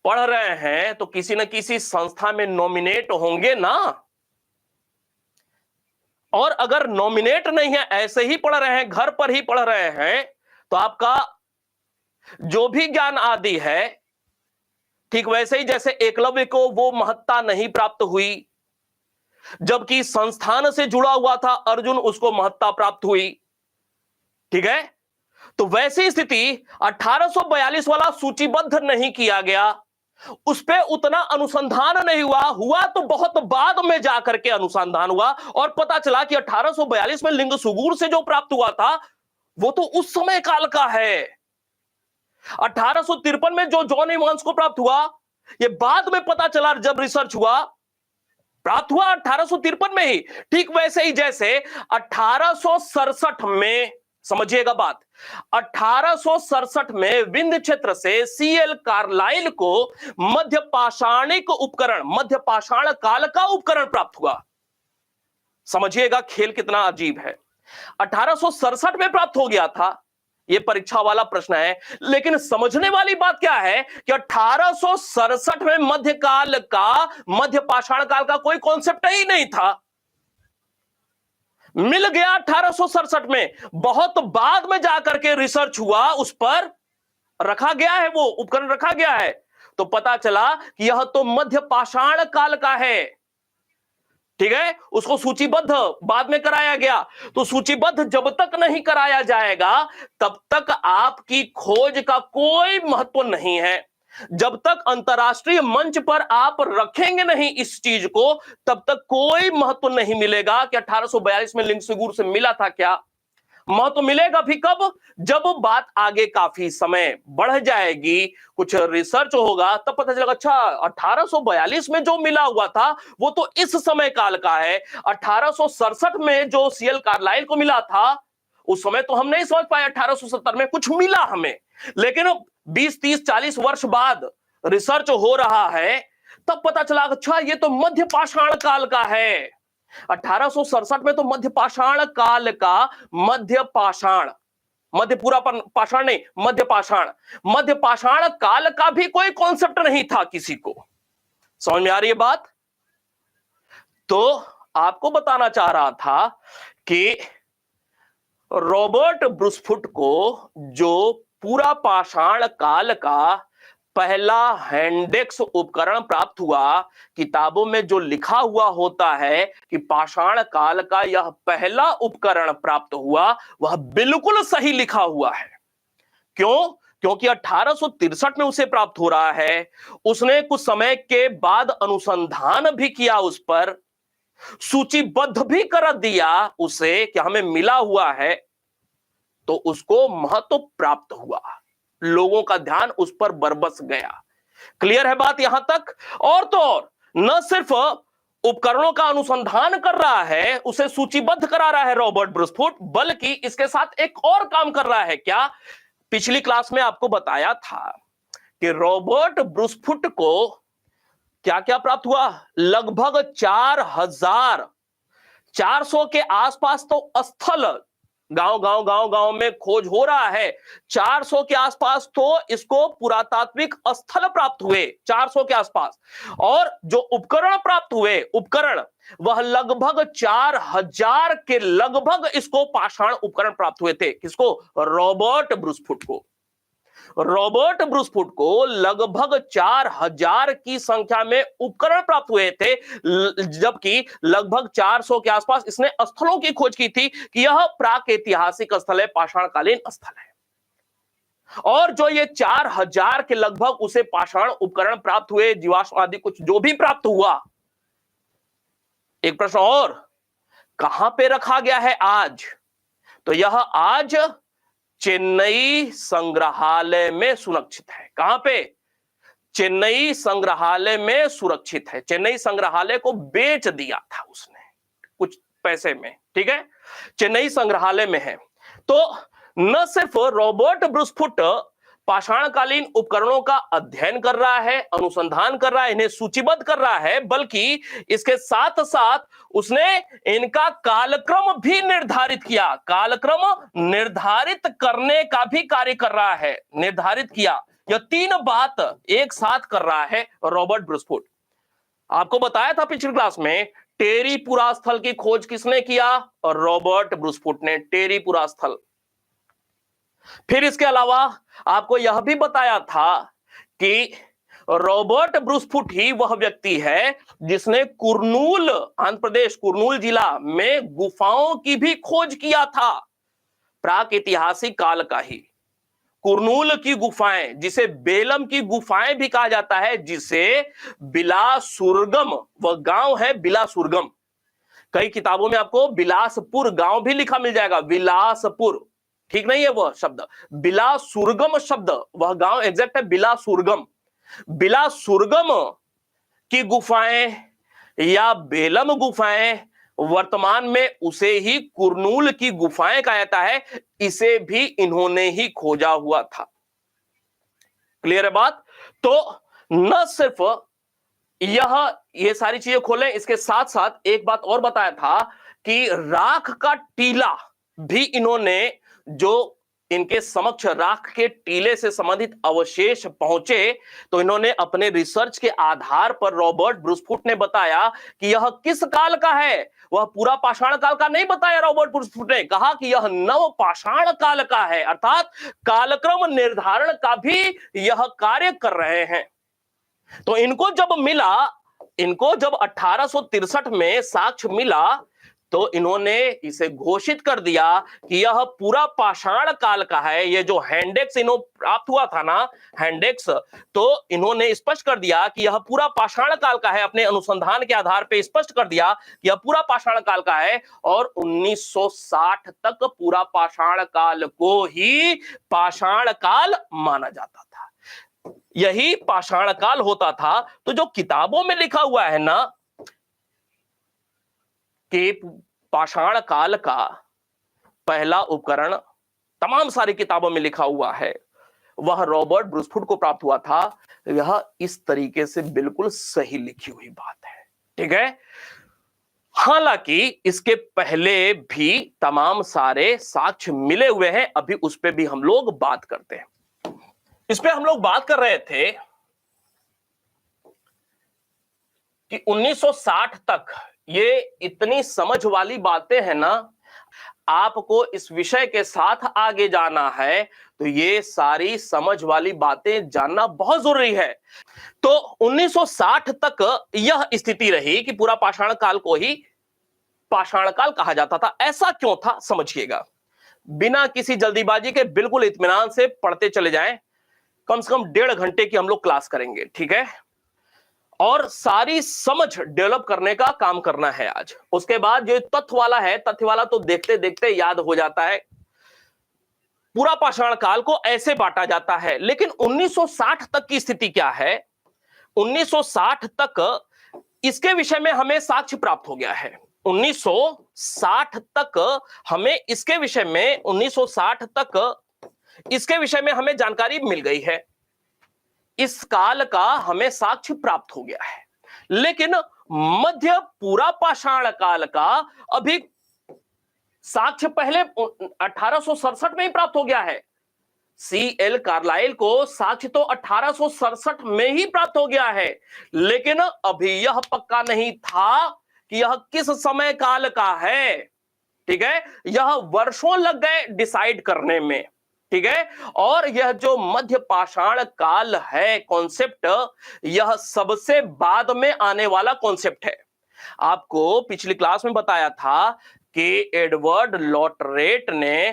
पढ़ रहे हैं तो किसी न किसी संस्था में नॉमिनेट होंगे ना, और अगर नॉमिनेट नहीं है, ऐसे ही पढ़ रहे हैं, घर पर ही पढ़ रहे हैं, तो आपका जो भी ज्ञान आदि है, ठीक वैसे ही जैसे एकलव्य को वो महत्ता नहीं प्राप्त हुई, जबकि संस्थान से जुड़ा हुआ था अर्जुन, उसको महत्ता प्राप्त हुई। ठीक है, तो वैसी स्थिति 1842 वाला सूचीबद्ध नहीं किया गया, उस पे उतना अनुसंधान नहीं हुआ, हुआ तो बहुत बाद में जाकर के अनुसंधान हुआ और पता चला कि 1842 में लिंगसुगुर से जो प्राप्त हुआ था वो तो उस समय काल का है। 1853 में जो जॉन इवांस को प्राप्त हुआ, ये बाद में पता चला जब रिसर्च हुआ, प्राप्त हुआ 1853 में ही। ठीक वैसे ही जैसे 1867 में, समझिएगा बात, 1867 में विंध्य क्षेत्र से सीएल कार्लाइल को मध्य पाषाणिक उपकरण, मध्य पाषाण काल का उपकरण प्राप्त हुआ। समझिएगा खेल कितना अजीब है। 1867 में प्राप्त हो गया था, यह परीक्षा वाला प्रश्न है, लेकिन समझने वाली बात क्या है कि 1867 में मध्यकाल का, मध्य पाषाण काल का कोई कॉन्सेप्ट ही नहीं था, मिल गया 1867 में, बहुत बाद में जाकर के रिसर्च हुआ, उस पर रखा गया है, वो उपकरण रखा गया है, तो पता चला कि यह तो मध्य पाषाण काल का है। ठीक है, उसको सूचीबद्ध बाद में कराया गया। तो सूचीबद्ध जब तक नहीं कराया जाएगा तब तक आपकी खोज का कोई महत्व नहीं है। जब तक अंतरराष्ट्रीय मंच पर आप रखेंगे नहीं इस चीज को, तब तक कोई महत्व नहीं मिलेगा कि 1842 में लिंगसुगुर से मिला था क्या। महत्व मिलेगा भी कब, जब बात आगे काफी समय बढ़ जाएगी, कुछ रिसर्च होगा, तब पता चलेगा अच्छा 1842 में जो मिला हुआ था वो तो इस समय काल का है। 1867 में जो सीएल कार्लाइल को मिला था उस समय तो हम नहीं समझ पाए, 1870 में कुछ मिला हमें, लेकिन 20, 30, 40 वर्ष बाद रिसर्च हो रहा है, तब पता चला अच्छा ये तो मध्य पाषाण काल का है। 1867 में तो मध्य पाषाण काल का, मध्य पाषाण, मध्य पूरा पाषाण नहीं, मध्य पाषाण, मध्य पाषाण काल का भी कोई कॉन्सेप्ट नहीं था किसी को। समझ में आ रही है बात? तो आपको बताना चाह रहा था कि रॉबर्ट ब्रूसफुट को जो पूरा पाषाण काल का पहला हैंडेक्स उपकरण प्राप्त हुआ, किताबों में जो लिखा हुआ होता है कि पाषाण काल का यह पहला उपकरण प्राप्त हुआ, वह बिल्कुल सही लिखा हुआ है। क्यों? क्योंकि 1863 में उसे प्राप्त हो रहा है, उसने कुछ समय के बाद अनुसंधान भी किया, उस पर सूचीबद्ध भी कर दिया उसे कि हमें मिला हुआ है, तो उसको महत्व प्राप्त हुआ, लोगों का ध्यान उस पर बरबस गया। क्लियर है बात यहां तक? और तो और न सिर्फ उपकरणों का अनुसंधान कर रहा है, उसे सूचीबद्ध करा रहा है रॉबर्ट ब्रूसफुट, बल्कि इसके साथ एक और काम कर रहा है। क्या? पिछली क्लास में आपको बताया था कि रॉबर्ट ब्रूसफुट को क्या क्या प्राप्त हुआ? लगभग 4,400 के आसपास तो स्थल, गांव में खोज हो रहा है। 400 के आसपास तो इसको पुरातात्विक स्थल प्राप्त हुए, 400 के आसपास। और जो उपकरण प्राप्त हुए, उपकरण, वह लगभग 4,000 के लगभग इसको पाषाण उपकरण प्राप्त हुए थे। किसको? रॉबर्ट ब्रूसफुट को। रॉबर्ट ब्रूसफुट को लगभग 4,000 की संख्या में उपकरण प्राप्त हुए थे, जबकि लगभग 400 के आसपास इसने स्थलों की खोज की थी कि यह प्राक ऐतिहासिक स्थल है, पाषाणकालीन स्थल है। और जो ये 4,000 के लगभग उसे पाषाण उपकरण प्राप्त हुए, जीवाश्म आदि कुछ जो भी प्राप्त हुआ, एक प्रश्न और, कहां पे रखा गया है आज? तो यह आज चेन्नई संग्रहालय में सुरक्षित है। कहां पे? चेन्नई संग्रहालय में सुरक्षित है। चेन्नई संग्रहालय को बेच दिया था उसने कुछ पैसे में, ठीक है, चेन्नई संग्रहालय में है। तो न सिर्फ रॉबर्ट ब्रूसफुट पाषाणकालीन उपकरणों का अध्ययन कर रहा है, अनुसंधान कर रहा है, इन्हें सूचीबद्ध कर रहा है, बल्कि इसके साथ साथ उसने इनका कालक्रम भी निर्धारित किया। कालक्रम निर्धारित करने का भी कार्य कर रहा है, निर्धारित किया। यह तीन बात एक साथ कर रहा है रॉबर्ट ब्रूसफुट। आपको बताया था पिछली क्लास में, टेरीपुरा स्थल की खोज किसने किया? और रॉबर्ट ब्रूसफुट ने, टेरीपुरा स्थल। फिर इसके अलावा आपको यह भी बताया था कि रॉबर्ट ब्रूसफुट ही वह व्यक्ति है जिसने कुर्नूल, आंध्र प्रदेश, कुर्नूल जिला में गुफाओं की भी खोज किया था, प्राक ऐतिहासिक काल का ही। कुर्नूल की गुफाएं, जिसे बेलम की गुफाएं भी कहा जाता है, जिसे बिलासुरगम, वह गांव है बिलासुरगम। कई किताबों में आपको बिलासपुर गांव भी लिखा मिल जाएगा, बिलासपुर, ठीक नहीं है वह शब्द, बिलासुरगम शब्द, वह गांव एग्जैक्ट है बिलासुरगम। बिलासुरगम की गुफाएं या बेलम गुफाएं, वर्तमान में उसे ही कुर्नूल की गुफाएं कहा जाता है, इसे भी इन्होंने ही खोजा हुआ था। क्लियर है बात? तो न सिर्फ ये सारी चीजें खोलें, इसके साथ साथ एक बात और बताया था कि राख का टीला भी इन्होंने, जो इनके समक्ष राख के टीले से संबंधित अवशेष पहुंचे, तो इन्होंने अपने रिसर्च के आधार पर रॉबर्ट ब्रूसफुट ने बताया कि यह किस काल का है। वह पूरा पाषाण काल का नहीं बताया, रॉबर्ट ब्रूसफुट ने कहा कि यह नव पाषाण काल का है, अर्थात कालक्रम निर्धारण का भी यह कार्य कर रहे हैं। तो इनको जब मिला, इनको जब 1863 में साक्ष्य मिला, तो इन्होंने इसे घोषित कर दिया कि यह पूरा पाषाण काल का है। ये जो हैंडेक्स इन्हों प्राप्त हुआ था ना, हैंडेक्स, तो इन्होंने स्पष्ट कर दिया कि यह पूरा पाषाण काल का है। अपने अनुसंधान के आधार पर स्पष्ट कर दिया कि यह पूरा पाषाण काल का है, और 1960 तक पूरा पाषाण काल को ही पाषाण काल माना जाता था, यही पाषाण काल होता था। तो जो किताबों में लिखा हुआ है ना कि पाषाण काल का पहला उपकरण तमाम सारी किताबों में लिखा हुआ है, वह रॉबर्ट ब्रूसफुट को प्राप्त हुआ था, यह इस तरीके से बिल्कुल सही लिखी हुई बात है, ठीक है। हालांकि इसके पहले भी तमाम सारे साक्ष्य मिले हुए हैं, अभी उस पर भी हम लोग बात करते हैं। इस पे हम लोग बात कर रहे थे कि 1960 तक ये इतनी समझ वाली बातें हैं ना, आपको इस विषय के साथ आगे जाना है तो ये सारी समझ वाली बातें जानना बहुत जरूरी है। तो 1960 तक यह स्थिति रही कि पूरा पाषाण काल को ही पाषाण काल कहा जाता था। ऐसा क्यों था समझिएगा, बिना किसी जल्दीबाजी के बिल्कुल इत्मीनान से पढ़ते चले जाएं। कम से कम 1.5 घंटे की हम लोग क्लास करेंगे, ठीक है, और सारी समझ डेवलप करने का काम करना है आज। उसके बाद जो तथ्य वाला है, तथ्य वाला तो देखते देखते याद हो जाता है। पूरा पाषाण काल को ऐसे बांटा जाता है, लेकिन 1960 तक की स्थिति क्या है? 1960 तक इसके विषय में हमें साक्ष्य प्राप्त हो गया है। 1960 तक हमें इसके विषय में, 1960 तक इसके विषय में हमें जानकारी मिल गई है, इस काल का हमें साक्ष्य प्राप्त हो गया है। लेकिन मध्य पूरा पाषाण काल का अभी साक्ष्य पहले 1867 में ही प्राप्त हो गया है। C.L. कार्लाइल को साक्ष्य तो 1867 में ही प्राप्त हो गया है, लेकिन अभी यह पक्का नहीं था कि यह किस समय काल का है। ठीक है, यह वर्षों लग गए डिसाइड करने में। ठीक है, और यह जो मध्य पाषाण काल है कॉन्सेप्ट, यह सबसे बाद में आने वाला कॉन्सेप्ट है। आपको पिछली क्लास में बताया था कि एडवर्ड लॉटरेट ने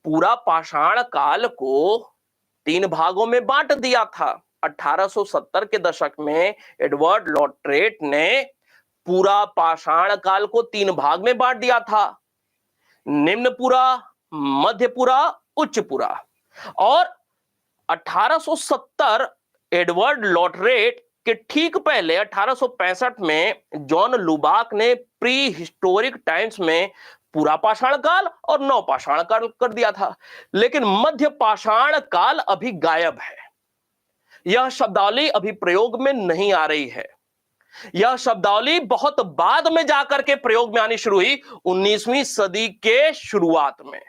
पूरा पाषाण काल को 3 भागों में बांट दिया था। 1870 के दशक में एडवर्ड लॉटरेट ने पूरा पाषाण काल को 3 भाग में बांट दिया था, निम्न पूरा, मध्य पूरा, उच्च पूरा। और 1870 एडवर्ड लॉटरेट के ठीक पहले 1865 में जॉन लुबाक ने प्री हिस्टोरिक टाइम्स में पूरा पाषाण काल और नव पाषाण काल कर दिया था, लेकिन मध्य पाषाण काल अभी गायब है। यह शब्दावली अभी प्रयोग में नहीं आ रही है। यह शब्दावली बहुत बाद में जाकर के प्रयोग में आनी शुरू हुई, 19वीं सदी के शुरुआत में,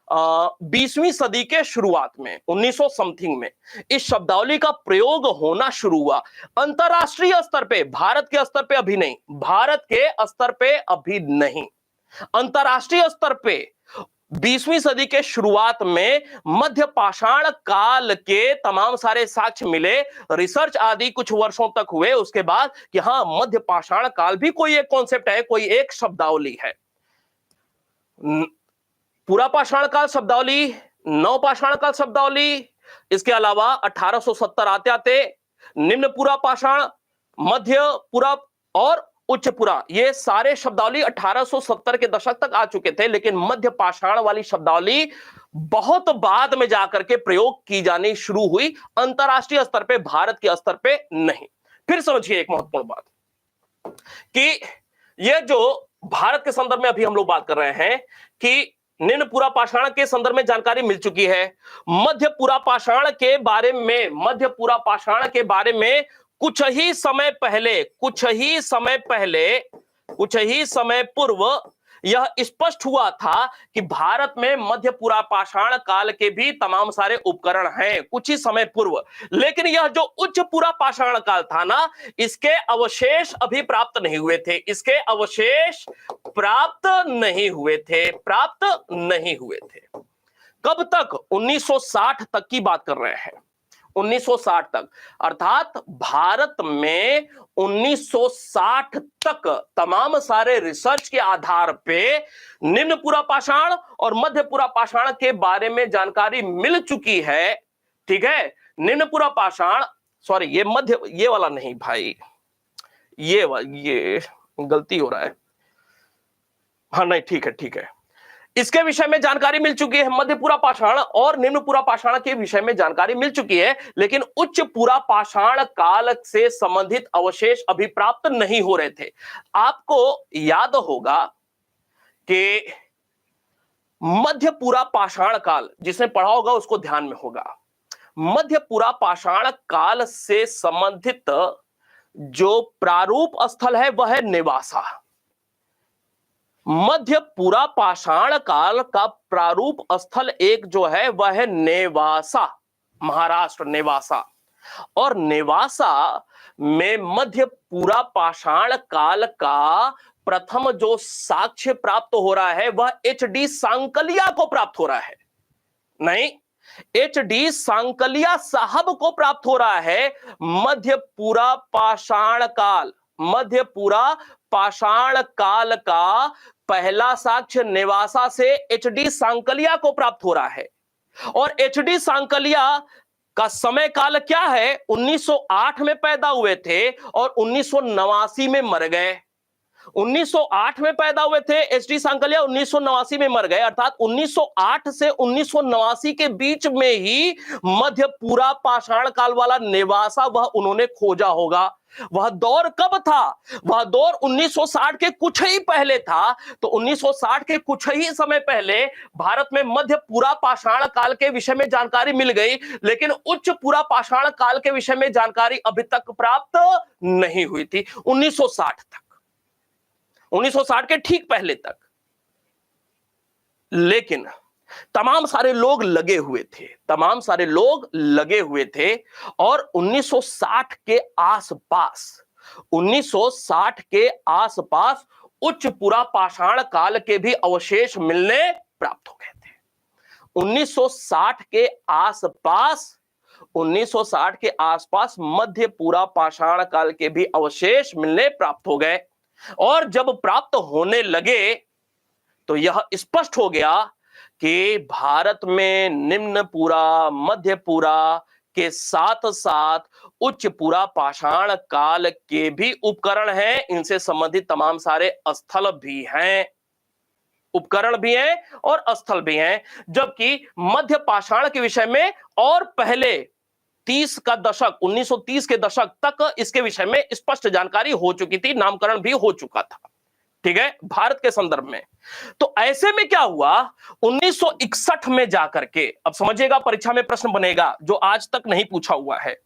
20वीं सदी के शुरुआत में, 1900 समथिंग में इस शब्दावली का प्रयोग होना शुरू हुआ। अंतरराष्ट्रीय स्तर पे, भारत के स्तर पे अभी नहीं, भारत के स्तर पे अभी नहीं, अंतरराष्ट्रीय स्तर पे 20वीं सदी के शुरुआत में मध्य पाषाण काल के तमाम सारे साक्ष्य मिले, रिसर्च आदि कुछ वर्षों तक हुए, उसके बाद कि हां मध्य पाषाण काल भी कोई एक कॉन्सेप्ट है, कोई एक शब्दावली है। पूरा पाषाण काल शब्दावली, नव पाषाण काल शब्दावली, इसके अलावा 1870 आते आते निम्न पूरा पाषाण, मध्य पूरा और उच्च पूरा, ये सारे शब्दावली 1870 के दशक तक आ चुके थे, लेकिन मध्य पाषाण वाली शब्दावली बहुत बाद में जाकर के प्रयोग की जानी शुरू हुई, अंतरराष्ट्रीय स्तर पे, भारत के स्तर पे नहीं। फिर समझिए एक महत्वपूर्ण बात कि ये जो भारत के संदर्भ में अभी हम लोग बात कर रहे हैं कि निम्न पूरा पाषाण के संदर्भ में जानकारी मिल चुकी है, मध्य पूरा पाषाण के बारे में, मध्य पूरा पाषाण के बारे में कुछ ही समय पूर्व यह स्पष्ट हुआ था कि भारत में मध्य पूरा पाषाण काल के भी तमाम सारे उपकरण हैं, कुछ ही समय पूर्व। लेकिन यह जो उच्च पूरा पाषाण काल था ना, इसके अवशेष अभी प्राप्त नहीं हुए थे, इसके अवशेष प्राप्त नहीं हुए थे। कब तक? 1960 तक की बात कर रहे हैं, 1960 तक, अर्थात भारत में 1960 तक तमाम सारे रिसर्च के आधार पे निम्न पूरा पाषाण और मध्य पूरा पाषाण के बारे में जानकारी मिल चुकी है। ठीक है, निम्न पूरा पाषाण, सॉरी ये मध्य, ये वाला नहीं भाई, ये गलती हो रहा है, हाँ नहीं ठीक है, इसके विषय में जानकारी मिल चुकी है, मध्य पूरा पाषाण और निम्न पूरा पाषाण के विषय में जानकारी मिल चुकी है, लेकिन उच्च पूरा पाषाण काल से संबंधित अवशेष अभी प्राप्त नहीं हो रहे थे। आपको याद होगा कि मध्य पूरा पाषाण काल, जिसने पढ़ा होगा उसको ध्यान में होगा, मध्य पूरा पाषाण काल से संबंधित जो प्रारूप स्थल है वह है नेवासा। मध्य पूरा पाषाण काल का प्रारूप स्थल एक जो है वह है नेवासा, महाराष्ट्र, नेवासा। और नेवासा में मध्य पूरा पाषाण काल का प्रथम जो साक्ष्य प्राप्त हो रहा है वह एच.डी. सांकलिया को प्राप्त हो रहा है, नहीं, एच.डी. सांकलिया साहब को प्राप्त हो रहा है। मध्य पूरा पाषाण काल, मध्य पूरा पाषाण काल का पहला साक्ष्य नेवासा से एच.डी. सांकलिया को प्राप्त हो रहा है। और एच.डी. सांकलिया का समय काल क्या है? 1908 में पैदा हुए थे और 1989 में मर गए। 1908 में पैदा हुए थे एच डी सांकलिया, 1989 में मर गए, अर्थात 1908 से 1989 के बीच में ही मध्य पूरा पाषाण काल वाला नेवासा वह उन्होंने खोजा होगा। वह दौर कब था? वह दौर 1960 के कुछ ही पहले था। तो 1960 के कुछ ही समय पहले भारत में मध्य पूरा पाषाण काल के विषय में जानकारी मिल गई, लेकिन उच्च पूरा पाषाण काल के विषय में जानकारी अभी तक प्राप्त नहीं हुई थी। 1960 तक, 1960 के ठीक पहले तक। लेकिन तमाम सारे लोग लगे हुए थे, तमाम सारे लोग लगे हुए थे, और 1960 के आसपास, 1960 के आसपास उच्च पूरा पाषाण काल के भी अवशेष मिलने प्राप्त हो गए थे। 1960 के आसपास, 1960 के आसपास मध्य पूरा पाषाण काल के भी अवशेष मिलने प्राप्त हो गए। और जब प्राप्त होने लगे तो यह स्पष्ट हो गया कि भारत में निम्न पूरा, मध्य पूरा के साथ साथ उच्च पूरा पाषाण काल के भी उपकरण हैं। इनसे संबंधित तमाम सारे स्थल भी हैं, उपकरण भी हैं और स्थल भी हैं। जबकि मध्य पाषाण के विषय में और पहले 30 का दशक, 1930 के दशक तक इसके विषय में स्पष्ट जानकारी हो चुकी थी, नामकरण भी हो चुका था, ठीक है, भारत के संदर्भ में। तो ऐसे में क्या हुआ, 1961 में जाकर के, अब समझिएगा परीक्षा में प्रश्न बनेगा जो आज तक नहीं पूछा हुआ है।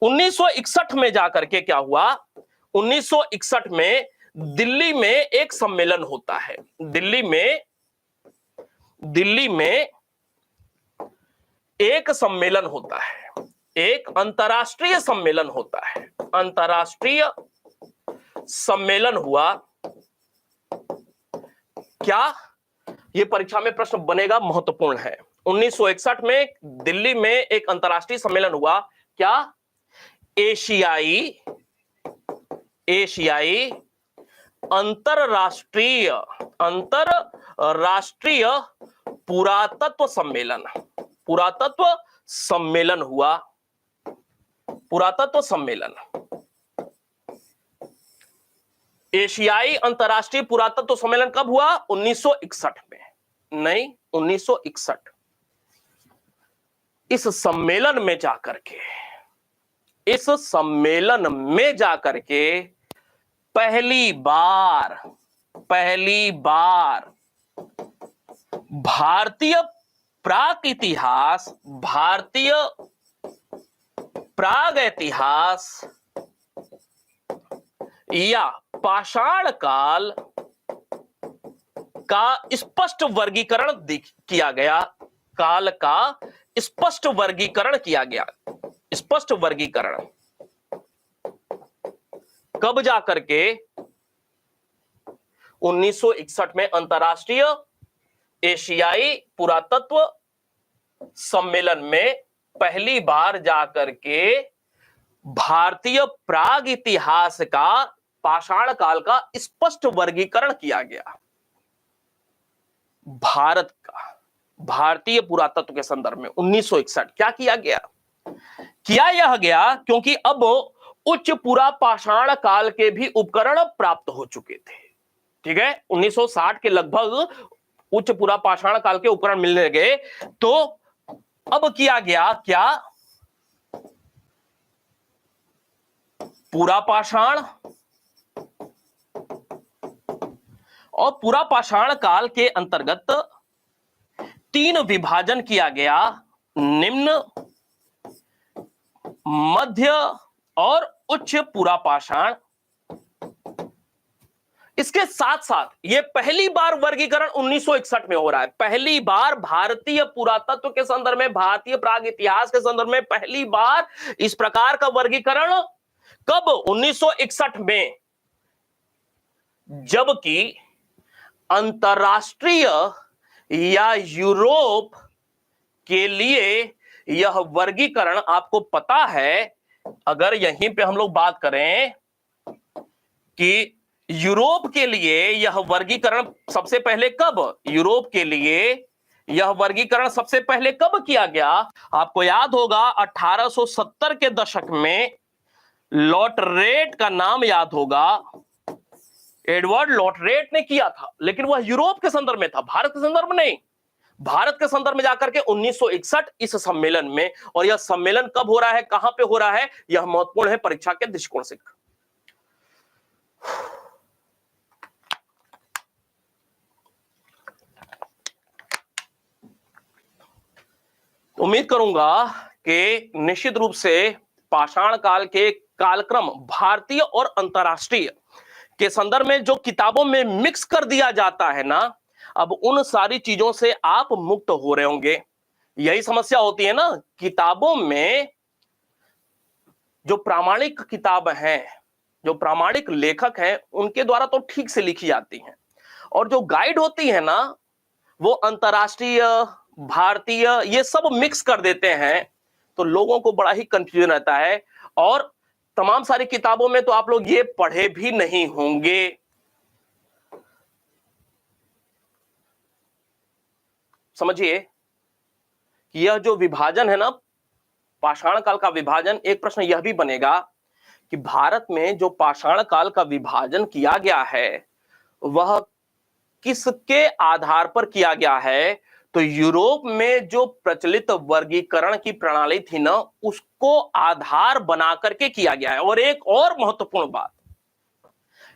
1961 में जाकर के क्या हुआ, 1961 में दिल्ली में एक सम्मेलन होता है। दिल्ली में एक सम्मेलन होता है, एक अंतर्राष्ट्रीय सम्मेलन होता है। अंतर्राष्ट्रीय सम्मेलन हुआ क्या, यह परीक्षा में प्रश्न बनेगा, महत्वपूर्ण है। 1961 में दिल्ली में एक अंतर्राष्ट्रीय सम्मेलन हुआ, क्या? एशियाई अंतरराष्ट्रीय पुरातत्व सम्मेलन हुआ। पुरातत्व सम्मेलन, एशियाई अंतरराष्ट्रीय पुरातत्व सम्मेलन कब हुआ? 1961 में, नहीं 1961। इस सम्मेलन में जाकर के पहली बार भारतीय प्राग इतिहास या पाषाण काल का स्पष्ट वर्गीकरण किया गया। काल का स्पष्ट वर्गीकरण किया गया। स्पष्ट वर्गीकरण कब जाकर के? 1961 में अंतर्राष्ट्रीय एशियाई पुरातत्व सम्मेलन में पहली बार जाकर के भारतीय प्राग इतिहास का, पाषाण काल का स्पष्ट वर्गीकरण किया गया। भारत का, भारतीय पुरातत्व के संदर्भ में 1961 क्या किया गया? किया यह गया क्योंकि अब उच्च पूरा पाषाण काल के भी उपकरण प्राप्त हो चुके थे, ठीक है। 1960 के लगभग उच्च पूरा पाषाण काल के उपकरण मिलने लगे। तो अब किया गया क्या? पूरा पाषाण और पूरा पाषाण काल के अंतर्गत 3 विभाजन किया गया, निम्न, मध्य और उच्च पूरा पाषाण। इसके साथ साथ यह पहली बार वर्गीकरण 1961 में हो रहा है। पहली बार भारतीय पुरातत्व के संदर्भ में, भारतीय प्राग इतिहास के संदर्भ में पहली बार इस प्रकार का वर्गीकरण कब? 1961 में। जबकि अंतरराष्ट्रीय या यूरोप के लिए यह वर्गीकरण, आपको पता है, अगर यहीं पे हम लोग बात करें कि यूरोप के लिए यह वर्गीकरण सबसे पहले कब, यूरोप के लिए यह वर्गीकरण सबसे पहले कब किया गया? आपको याद होगा 1870 के दशक में लॉर्ड रेड का नाम याद होगा। एडवर्ड लॉटरेट ने किया था, लेकिन वह यूरोप के संदर्भ में था, भारत के संदर्भ में नहीं। भारत के संदर्भ में जाकर के 1961 इस सम्मेलन में, और यह सम्मेलन कब हो रहा है, कहां पे हो रहा है, यह महत्वपूर्ण है परीक्षा के दृष्टिकोण से। उम्मीद करूंगा कि निश्चित रूप से पाषाण काल के कालक्रम भारतीय और अंतरराष्ट्रीय के संदर्भ में जो किताबों में मिक्स कर दिया जाता है ना, अब उन सारी चीजों से आप मुक्त हो रहे होंगे। यही समस्या होती है ना, किताबों में जो प्रामाणिक किताब हैं, जो प्रामाणिक लेखक हैं, उनके द्वारा तो ठीक से लिखी जाती हैं, और जो गाइड होती है ना, वो अंतरराष्ट्रीय, भारतीय, ये सब मिक्स कर देते हैं, तो लोगों को बड़ा ही कंफ्यूजन रहता है। और तमाम सारी किताबों में तो आप लोग ये पढ़े भी नहीं होंगे। समझिए कि यह जो विभाजन है ना, पाषाण काल का विभाजन, एक प्रश्न यह भी बनेगा कि भारत में जो पाषाण काल का विभाजन किया गया है वह किसके आधार पर किया गया है। तो यूरोप में जो प्रचलित वर्गीकरण की प्रणाली थी ना, उसको आधार बना करके किया गया है। और एक और महत्वपूर्ण बात,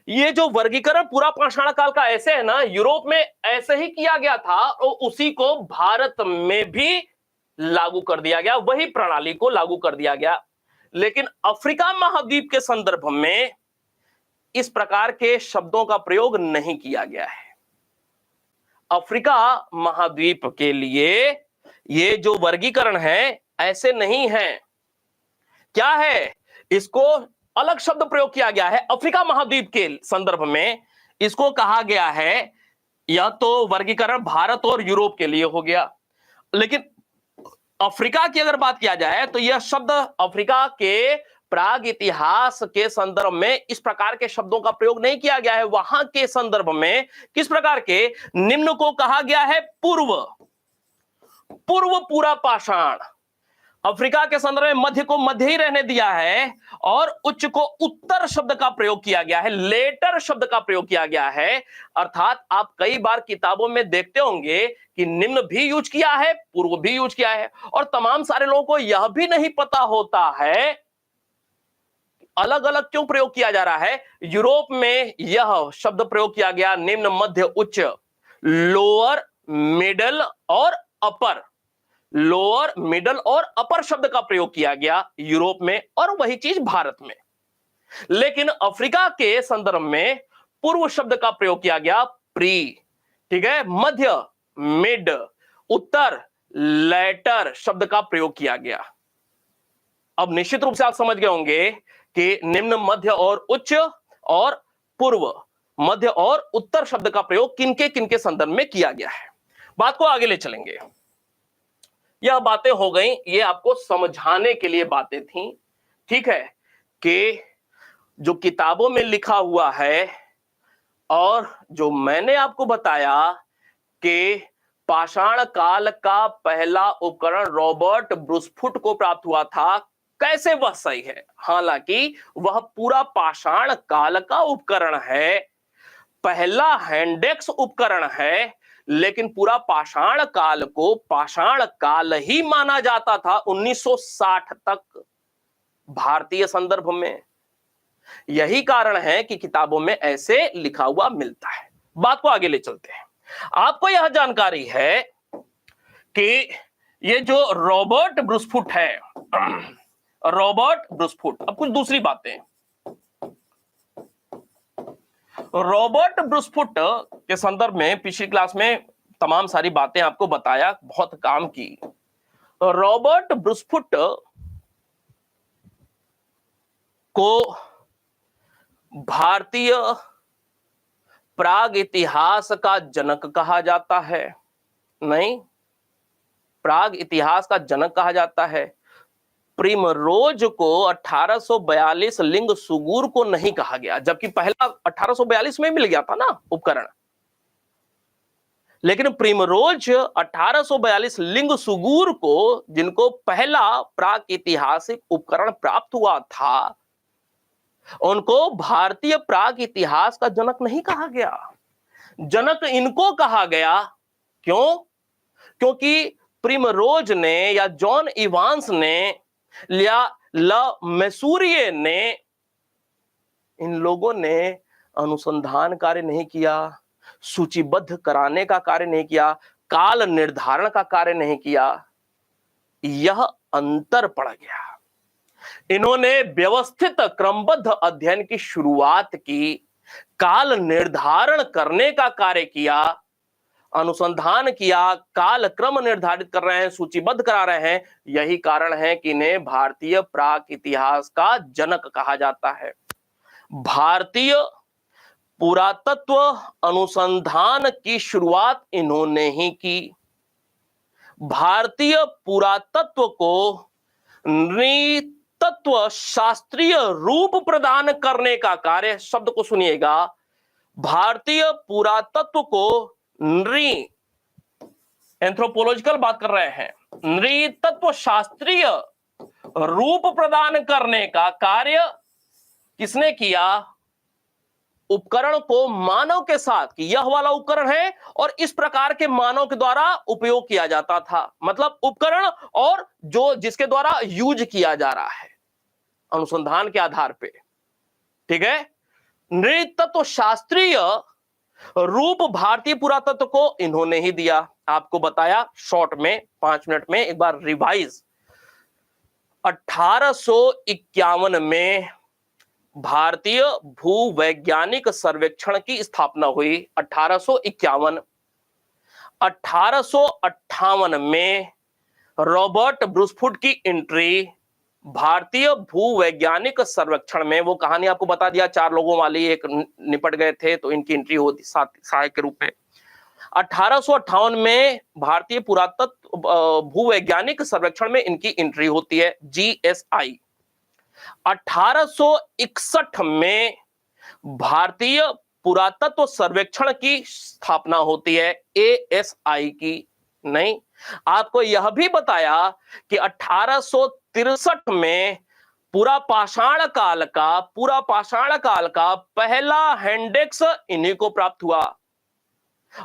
ये जो वर्गीकरण पूरा पाषाण काल का ऐसे है ना, यूरोप में ऐसे ही किया गया था और उसी को भारत में भी लागू कर दिया गया, वही प्रणाली को लागू कर दिया गया। लेकिन अफ्रीका महाद्वीप के संदर्भ में इस प्रकार के शब्दों का प्रयोग नहीं किया गया है। अफ्रीका महाद्वीप के लिए ये जो वर्गीकरण है ऐसे नहीं है। क्या है, इसको अलग शब्द प्रयोग किया गया है। अफ्रीका महाद्वीप के संदर्भ में इसको कहा गया है, या तो वर्गीकरण भारत और यूरोप के लिए हो गया, लेकिन अफ्रीका की अगर बात किया जाए तो यह शब्द अफ्रीका के प्राग इतिहास के संदर्भ में इस प्रकार के शब्दों का प्रयोग नहीं किया गया है। वहां के संदर्भ में किस प्रकार के, निम्न को कहा गया है पूर्व, पूर्व पूरा पाषाण। अफ्रीका के संदर्भ में मध्य को मध्य ही रहने दिया है, और उच्च को उत्तर शब्द का प्रयोग किया गया है, लेटर शब्द का प्रयोग किया गया है। अर्थात आप कई बार किताबों में देखते होंगे कि निम्न भी यूज किया है, पूर्व भी यूज किया है, और तमाम सारे लोगों को यह भी नहीं पता होता है अलग अलग क्यों प्रयोग किया जा रहा है। यूरोप में यह शब्द प्रयोग किया गया, निम्न, मध्य, उच्च, लोअर, मिडल और अपर, लोअर, मिडल और अपर शब्द का प्रयोग किया गया यूरोप में, और वही चीज भारत में। लेकिन अफ्रीका के संदर्भ में पूर्व शब्द का प्रयोग किया गया, प्री, ठीक है, मध्य, मिड, उत्तर, लेटर शब्द का प्रयोग किया गया। अब निश्चित रूप से आप समझ गए होंगे कि निम्न, मध्य और उच्च, और पूर्व, मध्य और उत्तर शब्द का प्रयोग किनके किनके संदर्भ में किया गया है। बात को आगे ले चलेंगे। यह बातें हो गई, ये आपको समझाने के लिए बातें थी, ठीक है, कि जो किताबों में लिखा हुआ है और जो मैंने आपको बताया कि पाषाण काल का पहला उपकरण रॉबर्ट ब्रूसफुट को प्राप्त हुआ था, कैसे वह सही है। हालांकि वह पूरा पाषाण काल का उपकरण है, पहला हैंडेक्स उपकरण है, लेकिन पूरा पाषाण काल को पाषाण काल ही माना जाता था 1960 तक भारतीय संदर्भ में। यही कारण है कि किताबों में ऐसे लिखा हुआ मिलता है। बात को आगे ले चलते हैं। आपको यह जानकारी है कि ये जो रॉबर्ट ब्रूसफुट है, रॉबर्ट ब्रूसफुट, अब कुछ दूसरी बातें। रॉबर्ट ब्रूसफुट के संदर्भ में पिछली क्लास में तमाम सारी बातें आपको बताया, बहुत काम की। रॉबर्ट ब्रूसफुट को भारतीय प्राग इतिहास का जनक कहा जाता है। नहीं, प्राग इतिहास का जनक कहा जाता है। प्रिमरोज को 1842 लिंग सुगुर को नहीं कहा गया, जबकि पहला 1842 में मिल गया था ना उपकरण। लेकिन प्रिमरोज 1842 लिंग सुगुर को, जिनको पहला प्राक ऐतिहासिक उपकरण प्राप्त हुआ था, उनको भारतीय प्राग इतिहास का जनक नहीं कहा गया, जनक इनको कहा गया। क्यों? क्योंकि प्रिमरोज ने या जॉन इवांस ने या ल मैसूरिये ने, इन लोगों ने अनुसंधान कार्य नहीं किया, सूचीबद्ध कराने का कार्य नहीं किया, काल निर्धारण का कार्य नहीं किया। यह अंतर पड़ गया। इन्होंने व्यवस्थित क्रमबद्ध अध्ययन की शुरुआत की, काल निर्धारण करने का कार्य किया, अनुसंधान किया, काल क्रम निर्धारित कर रहे हैं, सूचीबद्ध करा रहे हैं। यही कारण है कि इन्हें भारतीय प्राक इतिहास का जनक कहा जाता है। भारतीय पुरातत्व अनुसंधान की शुरुआत इन्होंने ही की। भारतीय पुरातत्व को नृतत्व शास्त्रीय रूप प्रदान करने का कार्य, शब्द को सुनिएगा, भारतीय पुरातत्व को एंथ्रोपोलॉजिकल बात कर रहे हैं, नृतत्व शास्त्रीय रूप प्रदान करने का कार्य किसने किया? उपकरण को मानव के साथ कि यह वाला उपकरण है और इस प्रकार के मानव के द्वारा उपयोग किया जाता था, मतलब उपकरण और जो जिसके द्वारा यूज किया जा रहा है अनुसंधान के आधार पे। ठीक है, नृतत्व शास्त्रीय रूप भारतीय पुरातत्व को इन्होंने ही दिया। आपको बताया शॉर्ट में 5 मिनट में, एक बार रिवाइज। 1851 में भारतीय भूवैज्ञानिक सर्वेक्षण की स्थापना हुई। 1851। 1858 में रॉबर्ट ब्रूसफुट की एंट्री भारतीय भूवैज्ञानिक सर्वेक्षण में। वो कहानी आपको बता दिया, 4 लोगों वाली, एक निपट गए थे तो इनकी एंट्री होती सहायक के रूप में। 1858 में भारतीय पुरातत्व भूवैज्ञानिक सर्वेक्षण में इनकी एंट्री होती है, GSI। 1861 में भारतीय पुरातत्व सर्वेक्षण की स्थापना होती है, ASI की। नहीं, आपको यह भी बताया कि 1863 में पूरा पाषाण काल का पहला हैंडेक्स इन्हीं को प्राप्त हुआ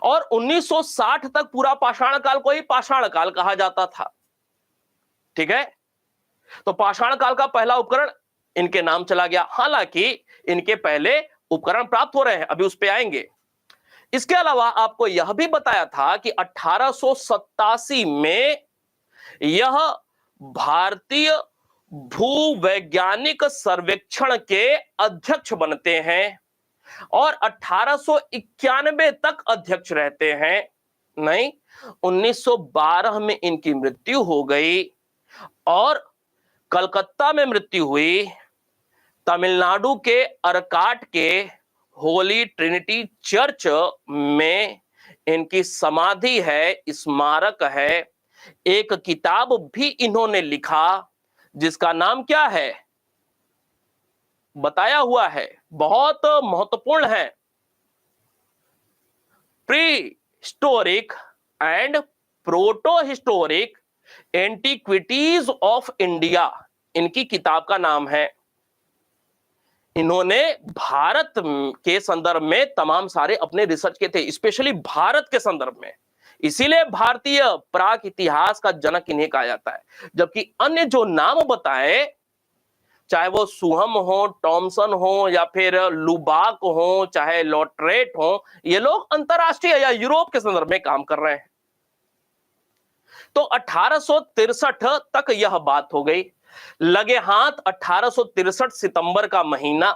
और 1960 तक पूरा पाषाण काल को ही पाषाण काल कहा जाता था। ठीक है, तो पाषाण काल का पहला उपकरण इनके नाम चला गया। हालांकि इनके पहले उपकरण प्राप्त हो रहे हैं, अभी उस पे आएंगे। इसके अलावा आपको यह भी बताया था कि 1887 में यह भारतीय भूवैज्ञानिक सर्वेक्षण के अध्यक्ष बनते हैं और 1891 तक अध्यक्ष रहते हैं। नहीं, 1912 में इनकी मृत्यु हो गई और कलकत्ता में मृत्यु हुई। तमिलनाडु के अरकाट के होली ट्रिनिटी चर्च में इनकी समाधि है, स्मारक है। एक किताब भी इन्होंने लिखा जिसका नाम क्या है, बताया हुआ है, बहुत महत्वपूर्ण है, pre historic and proto historic antiquities of India, इनकी किताब का नाम है। इन्होंने भारत के संदर्भ में तमाम सारे अपने रिसर्च के थे, स्पेशली भारत के संदर्भ में, इसीलिए भारतीय प्राक इतिहास का जनक इन्हें कहा जाता है। जबकि अन्य जो नाम बताए, चाहे वो सुहम हो, टॉमसन हो या फिर लुबाक हो, चाहे लॉट्रेट हो, ये लोग अंतरराष्ट्रीय या यूरोप के संदर्भ में काम कर रहे हैं। तो 1863 तक यह बात हो गई। लगे हाथ 1863 सितंबर का महीना,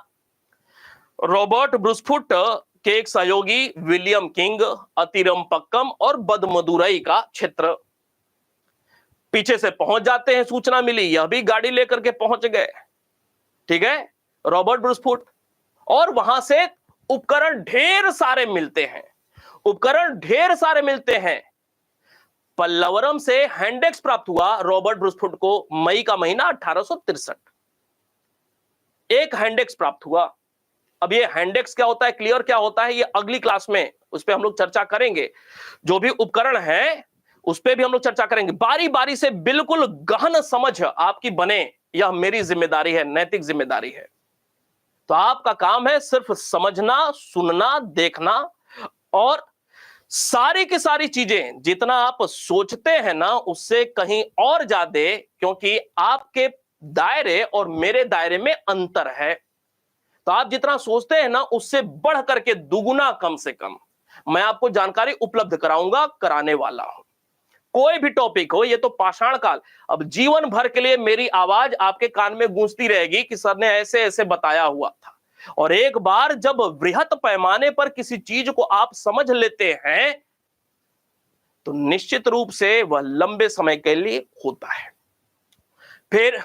रॉबर्ट ब्रूसफुट के एक सहयोगी विलियम किंग अतिरमपक्कम और बदमदुरई का क्षेत्र पीछे से पहुंच जाते हैं। सूचना मिली, यह भी गाड़ी लेकर के पहुंच गए। ठीक है, रॉबर्ट ब्रूसफुट, और वहां से उपकरण ढेर सारे मिलते हैं। पल्लवरम से हैंडेक्स प्राप्त हुआ रॉबर्ट ब्रूसफुट को मई का महीना 1863, एक हैंडेक्स प्राप्त हुआ। अब ये हैंडेक्स क्या होता है, क्लियर क्या होता है, ये अगली क्लास में उस पर हम लोग चर्चा करेंगे। जो भी उपकरण है उस पर भी हम लोग चर्चा करेंगे। बारी बारी से बिल्कुल गहन समझ आपकी बने, यह मेरी जिम्मेदारी है, नैतिक जिम्मेदारी है। तो आपका काम है सिर्फ समझना, सुनना, देखना, और सारी की सारी चीजें जितना आप सोचते हैं ना उससे कहीं और ज्यादा, क्योंकि आपके दायरे और मेरे दायरे में अंतर है। तो आप जितना सोचते हैं ना उससे बढ़ करके दुगुना कम से कम मैं आपको जानकारी उपलब्ध कराऊंगा, कराने वाला हूं। कोई भी टॉपिक हो, ये तो पाषाण काल, अब जीवन भर के लिए मेरी आवाज आपके कान में गूंजती रहेगी कि सर ने ऐसे ऐसे बताया हुआ था। और एक बार जब वृहत पैमाने पर किसी चीज को आप समझ लेते हैं तो निश्चित रूप से वह लंबे समय के लिए होता है। फिर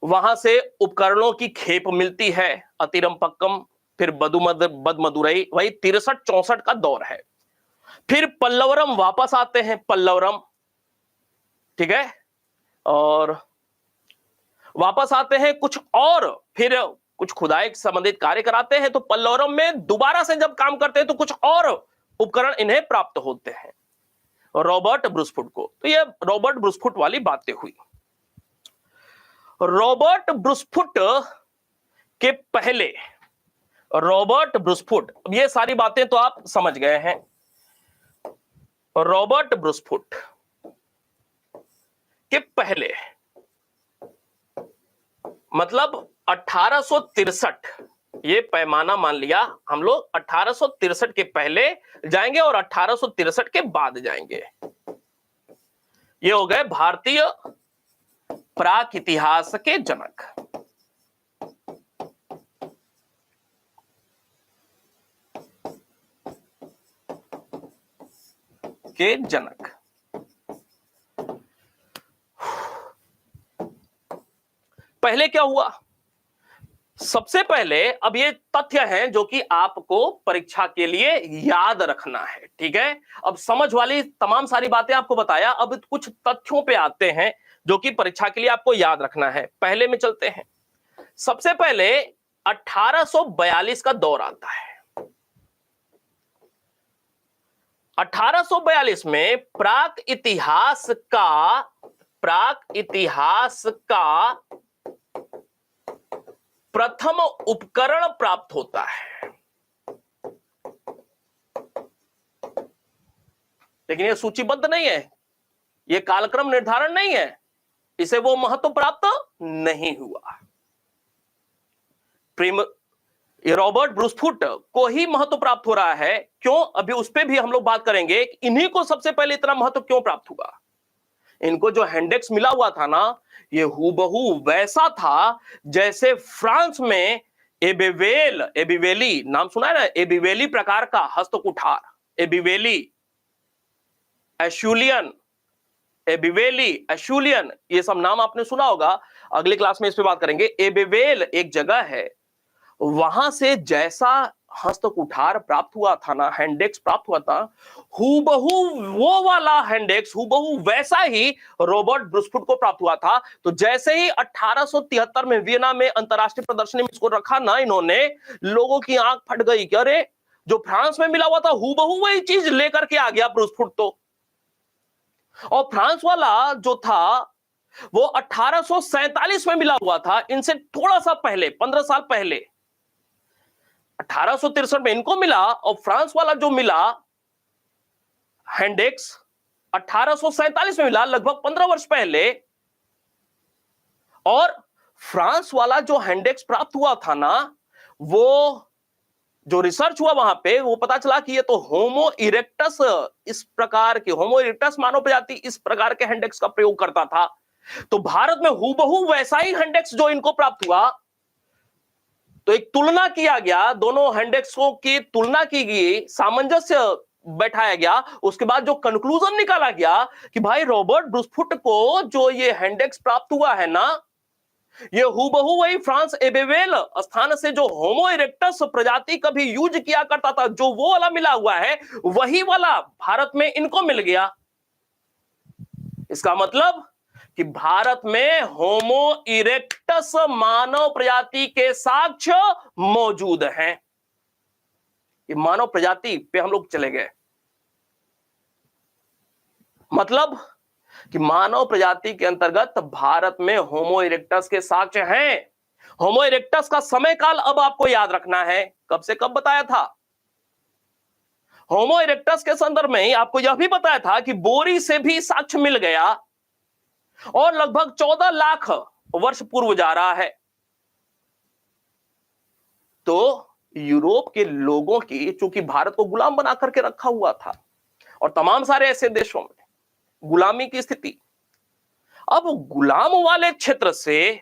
वहां से उपकरणों की खेप मिलती है, अतिरम पक्कम, फिर बदमदुरई, वही 63-64 का दौर है। फिर पल्लवरम वापस आते हैं, पल्लवरम, ठीक है, और वापस आते हैं कुछ और, फिर कुछ खुदाई संबंधित कार्य कराते हैं, तो पल्लवरम में दोबारा से जब काम करते हैं तो कुछ और उपकरण इन्हें प्राप्त होते हैं रॉबर्ट ब्रूसफुट को। तो ये रॉबर्ट ब्रूसफुट वाली बातें हुई। रॉबर्ट ब्रूसफुट के पहले, रॉबर्ट ब्रूसफुट, ये सारी बातें तो आप समझ गए हैं। रॉबर्ट ब्रूसफुट के पहले मतलब 1863, ये पैमाना मान लिया हम लोग, 1863 के पहले जाएंगे और 1863 के बाद जाएंगे। ये हो गए भारतीय प्राक इतिहास के जनक। के जनक पहले क्या हुआ? सबसे पहले, अब ये तथ्य हैं जो कि आपको परीक्षा के लिए याद रखना है, ठीक है। अब समझ वाली तमाम सारी बातें आपको बताया, अब कुछ तथ्यों पे आते हैं जो कि परीक्षा के लिए आपको याद रखना है। पहले में चलते हैं। सबसे पहले 1842 का दौर आता है। 1842 में प्राक इतिहास का प्रथम उपकरण प्राप्त होता है। लेकिन यह सूचीबद्ध नहीं है, यह कालक्रम निर्धारण नहीं है, इसे वो महत्व प्राप्त नहीं हुआ। ये रॉबर्ट ब्रूसफुट को ही महत्व प्राप्त हो रहा है। क्यों? अभी उस पर भी हम लोग बात करेंगे। इन्हीं को सबसे पहले इतना महत्व क्यों प्राप्त हुआ। इनको जो हैंडेक्स मिला हुआ था ना, ये हूबहू वैसा था जैसे फ्रांस में एबिवेली, नाम सुना है ना, एबिवेली प्रकार का हस्तकुठार, एबिवेली, एशुलियन, ये सब नाम आपने सुना होगा। अगली क्लास में इस पे बात करेंगे। एबिवेल एक जगह है, वहां से जैसा हस्तकुठार प्राप्त हुआ था ना, हैंडेक्स प्राप्त हुआ था, हूबहू वो वाला हैंडेक्स, हूबहू वैसा ही रॉबर्ट ब्रूसफुट को प्राप्त हुआ था। तो जैसे ही 1873 में वियना में अंतरराष्ट्रीय प्रदर्शनी में इसको रखा ना इन्होंने, लोगों की आंख फट गई कि अरे, जो फ्रांस में मिला हुआ था हूबहू वही चीज लेकर के आ गया ब्रूसफुट तो। और फ्रांस वाला जो था वो 1847 में मिला हुआ था, इनसे थोड़ा सा पहले, 15 साल पहले 1863 में इनको मिला, और फ्रांस वाला जो मिला हैंडेक्स 1847 में मिला, लगभग 15 वर्ष पहले। और फ्रांस वाला जो हैंडेक्स प्राप्त हुआ था ना, वो जो रिसर्च हुआ वहां पे, वो पता चला कि ये तो होमो इरेक्टस, इस प्रकार के होमो इरेक्टस मानव प्रजाति इस प्रकार के हैंडेक्स का प्रयोग करता था। तो भारत में हूबहू वैसा ही हैंडेक्स जो इनको प्राप्त हुआ, तो एक तुलना किया गया, दोनों हैंडेक्सों की तुलना की गई, सामंजस्य बैठाया गया। उसके बाद जो कंक्लूजन निकाला गया कि भाई रॉबर्ट ब्रूसफुट को जो ये हैंडेक्स प्राप्त हुआ है ना, ये हूबहू वही फ्रांस एबेवेल स्थान से जो होमो इरेक्टस प्रजाति कभी यूज किया करता था, जो वो वाला मिला हुआ है, वही वाला भारत में इनको मिल गया। इसका मतलब कि भारत में होमो इरेक्टस मानव प्रजाति के साक्ष्य मौजूद हैं। ये मानव प्रजाति पे हम लोग चले गए, मतलब कि मानव प्रजाति के अंतर्गत भारत में होमो इरेक्टस के साक्ष्य हैं। होमो इरेक्टस का समय काल अब आपको याद रखना है, कब से कब बताया था। होमो इरेक्टस के संदर्भ में आपको यह भी बताया था कि बोरी से भी साक्ष्य मिल गया और लगभग 14 लाख वर्ष पूर्व जा रहा है। तो यूरोप के लोगों की, चूंकि भारत को गुलाम बना करके रखा हुआ था और तमाम सारे ऐसे देशों में गुलामी की स्थिति, अब गुलाम वाले क्षेत्र से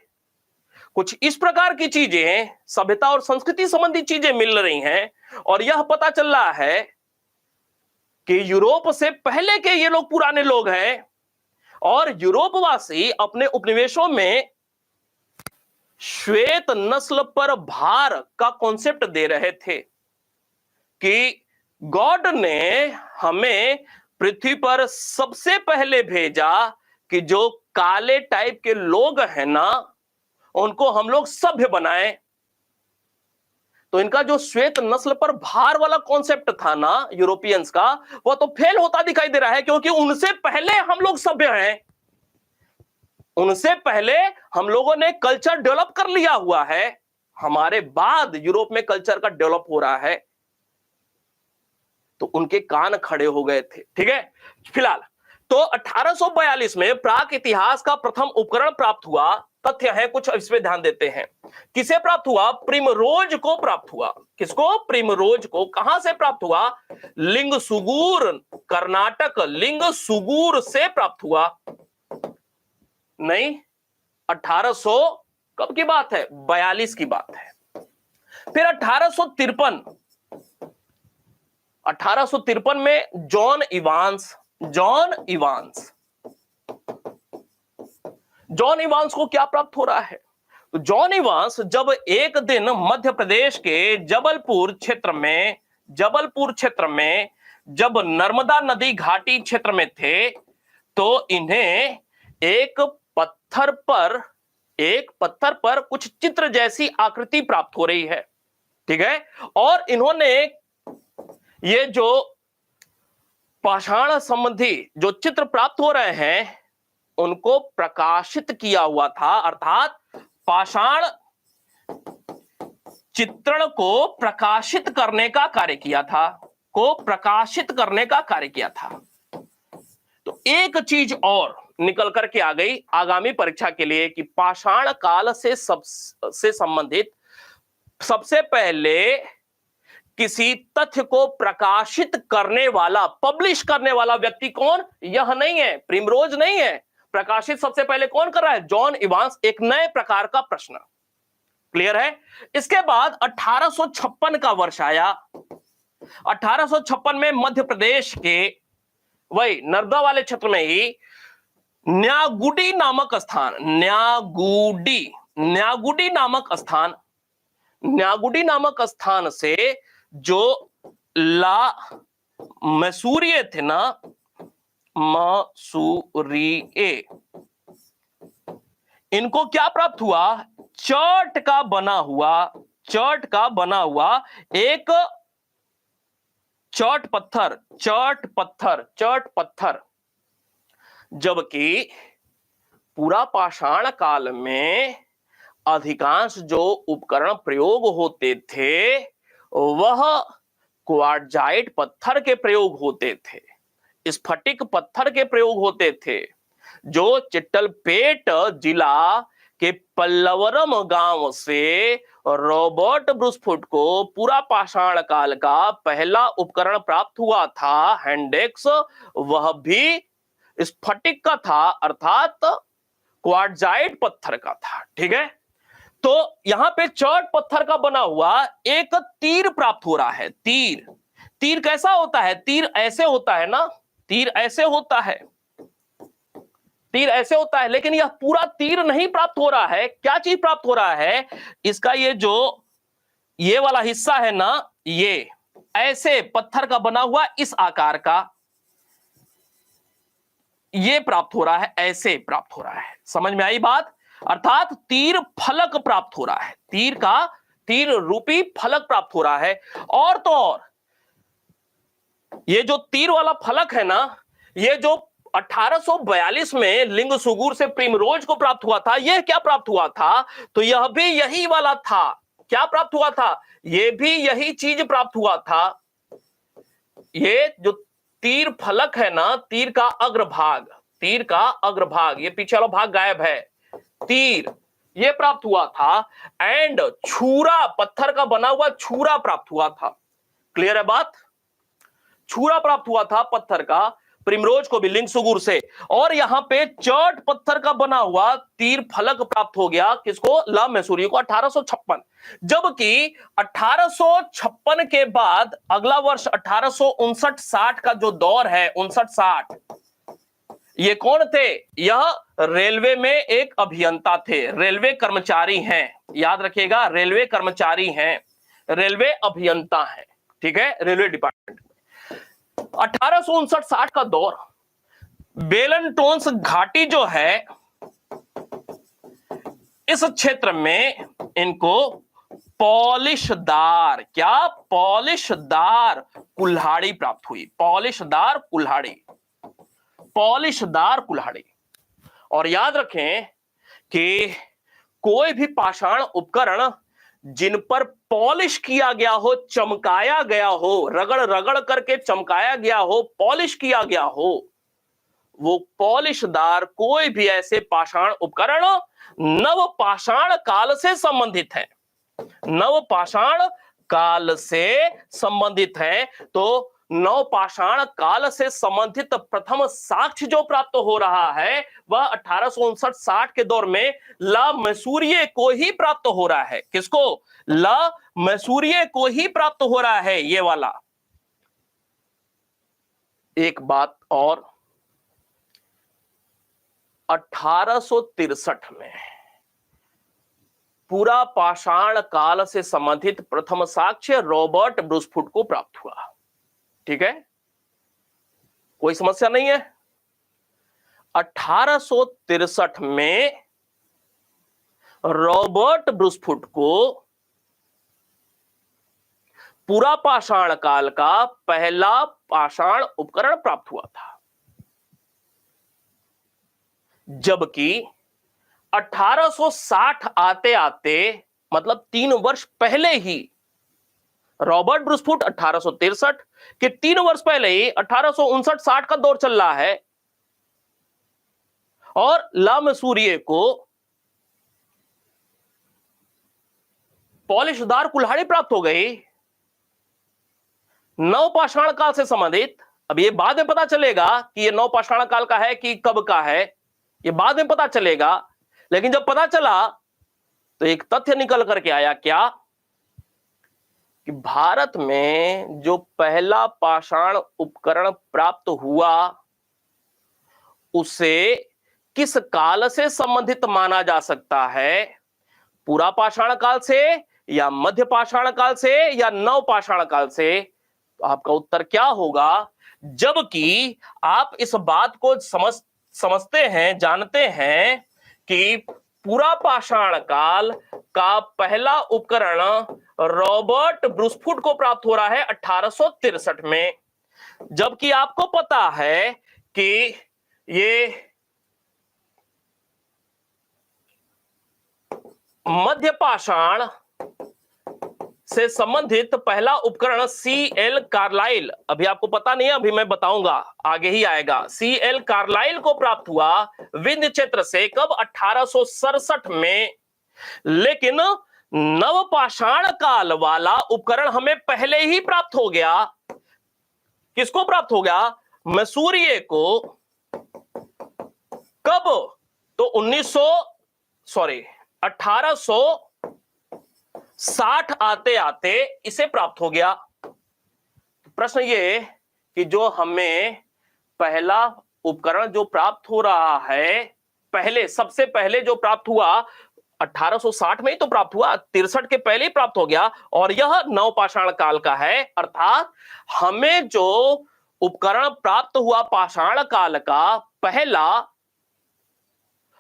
कुछ इस प्रकार की चीजें, सभ्यता और संस्कृति संबंधी चीजें मिल रही हैं और यह पता चल रहा है कि यूरोप से पहले के ये लोग पुराने लोग हैं और यूरोपवासी अपने उपनिवेशों में श्वेत नस्ल पर भार का कॉन्सेप्ट दे रहे थे कि गॉड ने हमें पृथ्वी पर सबसे पहले भेजा कि जो काले टाइप के लोग हैं ना, उनको हम लोग सभ्य बनाए। तो इनका जो श्वेत नस्ल पर भार वाला कॉन्सेप्ट था ना यूरोपियंस का, वो तो फेल होता दिखाई दे रहा है, क्योंकि उनसे पहले हम लोग सभ्य हैं, उनसे पहले हम लोगों ने कल्चर डेवलप कर लिया हुआ है, हमारे बाद यूरोप में कल्चर का डेवलप हो रहा है। तो उनके कान खड़े हो गए थे। ठीक है, फिलहाल तो 1842 में प्राक इतिहास का प्रथम उपकरण प्राप्त हुआ। तथ्य है कुछ, इसमें ध्यान देते हैं। किसे प्राप्त हुआ? प्रिमरोज को प्राप्त हुआ। किसको? प्रिमरोज को। कहां से प्राप्त हुआ? लिंगसुगूर, कर्नाटक लिंगसुगूर से प्राप्त हुआ। नहीं, 1800 कब की बात है? 42 की बात है। फिर 1853 में जॉन इवांस को क्या प्राप्त हो रहा है? तो जॉन इवांस जब एक दिन मध्य प्रदेश के जबलपुर क्षेत्र में जब नर्मदा नदी घाटी क्षेत्र में थे, तो इन्हें एक पत्थर पर कुछ चित्र जैसी आकृति प्राप्त हो रही है। ठीक है, और इन्होंने ये जो पाषाण संबंधी जो चित्र प्राप्त हो रहे हैं उनको प्रकाशित किया हुआ था, अर्थात पाषाण चित्रण को प्रकाशित करने का कार्य किया था। तो एक चीज और निकल करके आ गई आगामी परीक्षा के लिए कि पाषाण काल से संबंधित सबसे पहले किसी तथ्य को प्रकाशित करने वाला, पब्लिश करने वाला व्यक्ति कौन? यह नहीं है, प्रिमरोज नहीं है। प्रकाशित सबसे पहले कौन कर रहा है? John Evans. एक नए प्रकार का प्रश्न। क्लियर है? इसके बाद 1856 का वर्ष आया। 1856 में मध्य प्रदेश के वही नर्मदा वाले क्षेत्र में ही न्यागुडी नामक स्थान से जो ला मसूरिये थे ना, मसूरिये, इनको क्या प्राप्त हुआ? चर्ट का बना हुआ एक चर्ट पत्थर, जबकि पूरा पाषाण काल में अधिकांश जो उपकरण प्रयोग होते थे वह क्वार्टजाइट पत्थर के प्रयोग होते थे, स्फटिक पत्थर के प्रयोग होते थे, जो चिट्टलपेट जिला के पल्लवरम गांव से रॉबर्ट ब्रूसफुट को पूरा पाषाण काल का पहला उपकरण प्राप्त हुआ था, हैंडेक्स, वह भी स्फटिक का था, अर्थात क्वार्टजाइट पत्थर का था। ठीक है, तो यहां पे चर्ट पत्थर का बना हुआ एक तीर प्राप्त हो रहा है। तीर कैसा होता है? तीर ऐसे होता है ना, तीर ऐसे होता है, लेकिन यह पूरा तीर नहीं प्राप्त हो रहा है। क्या चीज प्राप्त हो रहा है? इसका ये वाला हिस्सा है ना, ये ऐसे पत्थर का बना हुआ इस आकार का, ये प्राप्त हो रहा है, ऐसे प्राप्त हो रहा है। समझ में आई बात? अर्थात तीर फलक प्राप्त हो रहा है, तीर रूपी फलक प्राप्त हो रहा है। और तो और ये जो तीर वाला फलक है ना, ये जो 1842 में लिंगसुगुर से प्रिमरोज को प्राप्त हुआ था। यह क्या प्राप्त हुआ था? तो यह भी यही वाला था। क्या प्राप्त हुआ था? यह भी यही चीज प्राप्त हुआ था। ये जो तीर फलक है ना, तीर का अग्रभाग, तीर का अग्रभाग, ये पीछे वाला भाग गायब है, तीर ये प्राप्त हुआ था। एंड छुरा, पत्थर का बना हुआ छुरा प्राप्त हुआ था। क्लियर है बात? छुरा प्राप्त हुआ था पत्थर का, प्रिमरोज को भी लिंगसुगुर से। और यहां पे चर्ट पत्थर का बना हुआ तीर फलक प्राप्त हो गया किसको? ला मैसूरी को 1856। जबकि 1856 के बाद अगला वर्ष 1859-60 का जो दौर है, 59-60, ये कौन थे? यह रेलवे में एक अभियंता थे, रेलवे कर्मचारी हैं। याद रखिएगा, रेलवे कर्मचारी हैं, रेलवे अभियंता हैं। ठीक है, रेलवे डिपार्टमेंट। 1859-60 का दौर, बेलनटोन्स घाटी जो है, इस क्षेत्र में इनको पॉलिशदार, क्या? पॉलिशदार कुल्हाड़ी प्राप्त हुई। पॉलिशदार कुल्हाड़ी, पॉलिशदार कुल्हाड़ी। और याद रखें कि कोई भी पाषाण उपकरण जिन पर पॉलिश किया गया हो, चमकाया गया हो, रगड़ रगड़ करके चमकाया गया हो, पॉलिश किया गया हो, वो पॉलिशदार कोई भी ऐसे पाषाण उपकरण नव पाषाण काल से संबंधित है, नव पाषाण काल से संबंधित है। तो नव पाषाण काल से संबंधित प्रथम साक्ष्य जो प्राप्त हो रहा है वह 1859-60 के दौर में ला मैसूरिये को ही प्राप्त हो रहा है। किसको? ला मैसूरिये को ही प्राप्त हो रहा है ये वाला। एक बात और, 1863 में पूरा पाषाण काल से संबंधित प्रथम साक्ष्य रॉबर्ट ब्रूसफुट को प्राप्त हुआ। ठीक है, कोई समस्या नहीं है। 1863 में रॉबर्ट ब्रूसफुट को पूरा पाषाण काल का पहला पाषाण उपकरण प्राप्त हुआ था। जबकि 1860 आते आते, मतलब 3 वर्ष पहले ही, रॉबर्ट ब्रूसफुट 1863 के 3 वर्ष पहले ही 1859-60 का दौर चल रहा है और ला मैसूरिये को पॉलिशदार कुल्हाड़ी प्राप्त हो गई नवपाषाण काल से संबंधित। अब ये बाद में पता चलेगा कि ये नवपाषाण काल का है कि कब का है, ये बाद में पता चलेगा। लेकिन जब पता चला तो एक तथ्य निकल करके आया, क्या? कि भारत में जो पहला पाषाण उपकरण प्राप्त हुआ उसे किस काल से संबंधित माना जा सकता है? पूरा पाषाण काल से या मध्य पाषाण काल से या नव पाषाण काल से? तो आपका उत्तर क्या होगा? जबकि आप इस बात को समझते हैं, जानते हैं कि पूरा पाषाण काल का पहला उपकरण रॉबर्ट ब्रूसफुट को प्राप्त हो रहा है 1863 में। जबकि आपको पता है कि ये मध्य पाषाण से संबंधित पहला उपकरण C.L. कार्लाइल, अभी आपको पता नहीं है, अभी मैं बताऊंगा, आगे ही आएगा। C.L. कार्लाइल को प्राप्त हुआ विंध्य क्षेत्र से, कब? 1867 में। लेकिन नवपाषाण काल वाला उपकरण हमें पहले ही प्राप्त हो गया। किसको प्राप्त हो गया? मैसूरिये को। कब? तो 1860 आते आते इसे प्राप्त हो गया। प्रश्न ये कि जो हमें पहला उपकरण जो प्राप्त हो रहा है, पहले, सबसे पहले जो प्राप्त हुआ 1860 में ही तो प्राप्त हुआ, 63 के पहले ही प्राप्त हो गया, और यह नवपाषाण काल का है। अर्थात हमें जो उपकरण प्राप्त हुआ पाषाण काल का पहला,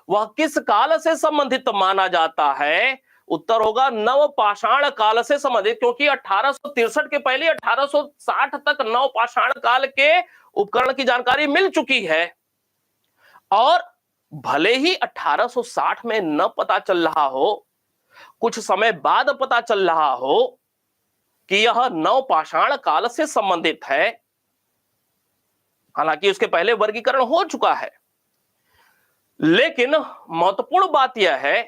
वह किस काल से संबंधित माना जाता है? उत्तर होगा नवपाषाण काल से संबंधित, क्योंकि 1863 के पहले 1860 तक नवपाषाण काल के उपकरण की जानकारी मिल चुकी है। और भले ही 1860 में न पता चल रहा हो, कुछ समय बाद पता चल रहा हो कि यह नवपाषाण काल से संबंधित है, हालांकि उसके पहले वर्गीकरण हो चुका है, लेकिन महत्वपूर्ण बात यह है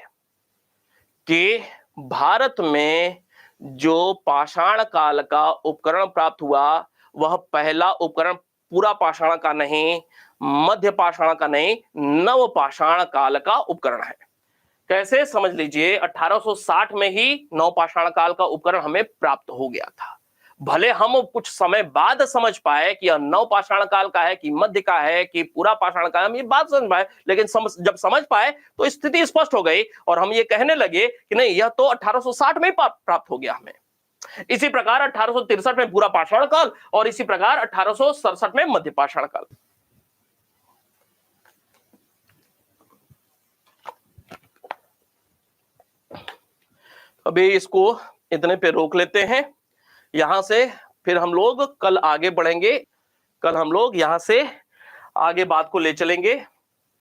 कि भारत में जो पाषाण काल का उपकरण प्राप्त हुआ, वह पहला उपकरण पूरा पाषाण का नहीं, मध्य पाषाण का नहीं, नव पाषाण काल का उपकरण है। कैसे, समझ लीजिए 1860 में ही नव पाषाण काल का उपकरण हमें प्राप्त हो गया था। भले हम कुछ समय बाद समझ पाए कि यह नव पाषाण काल का है कि मध्य का है कि पूरा पाषाण का है, हम ये बात समझ पाए, लेकिन जब समझ पाए तो स्थिति स्पष्ट हो गई और हम ये कहने लगे कि नहीं, यह तो 1860 में ही प्राप्त हो गया हमें। इसी प्रकार 1863 में पूरा पाषाण काल और इसी प्रकार 1867 में मध्य पाषाण काल। अभी इसको इतने पे रोक लेते हैं, यहां से फिर हम लोग कल आगे बढ़ेंगे। कल हम लोग यहां से आगे बात को ले चलेंगे।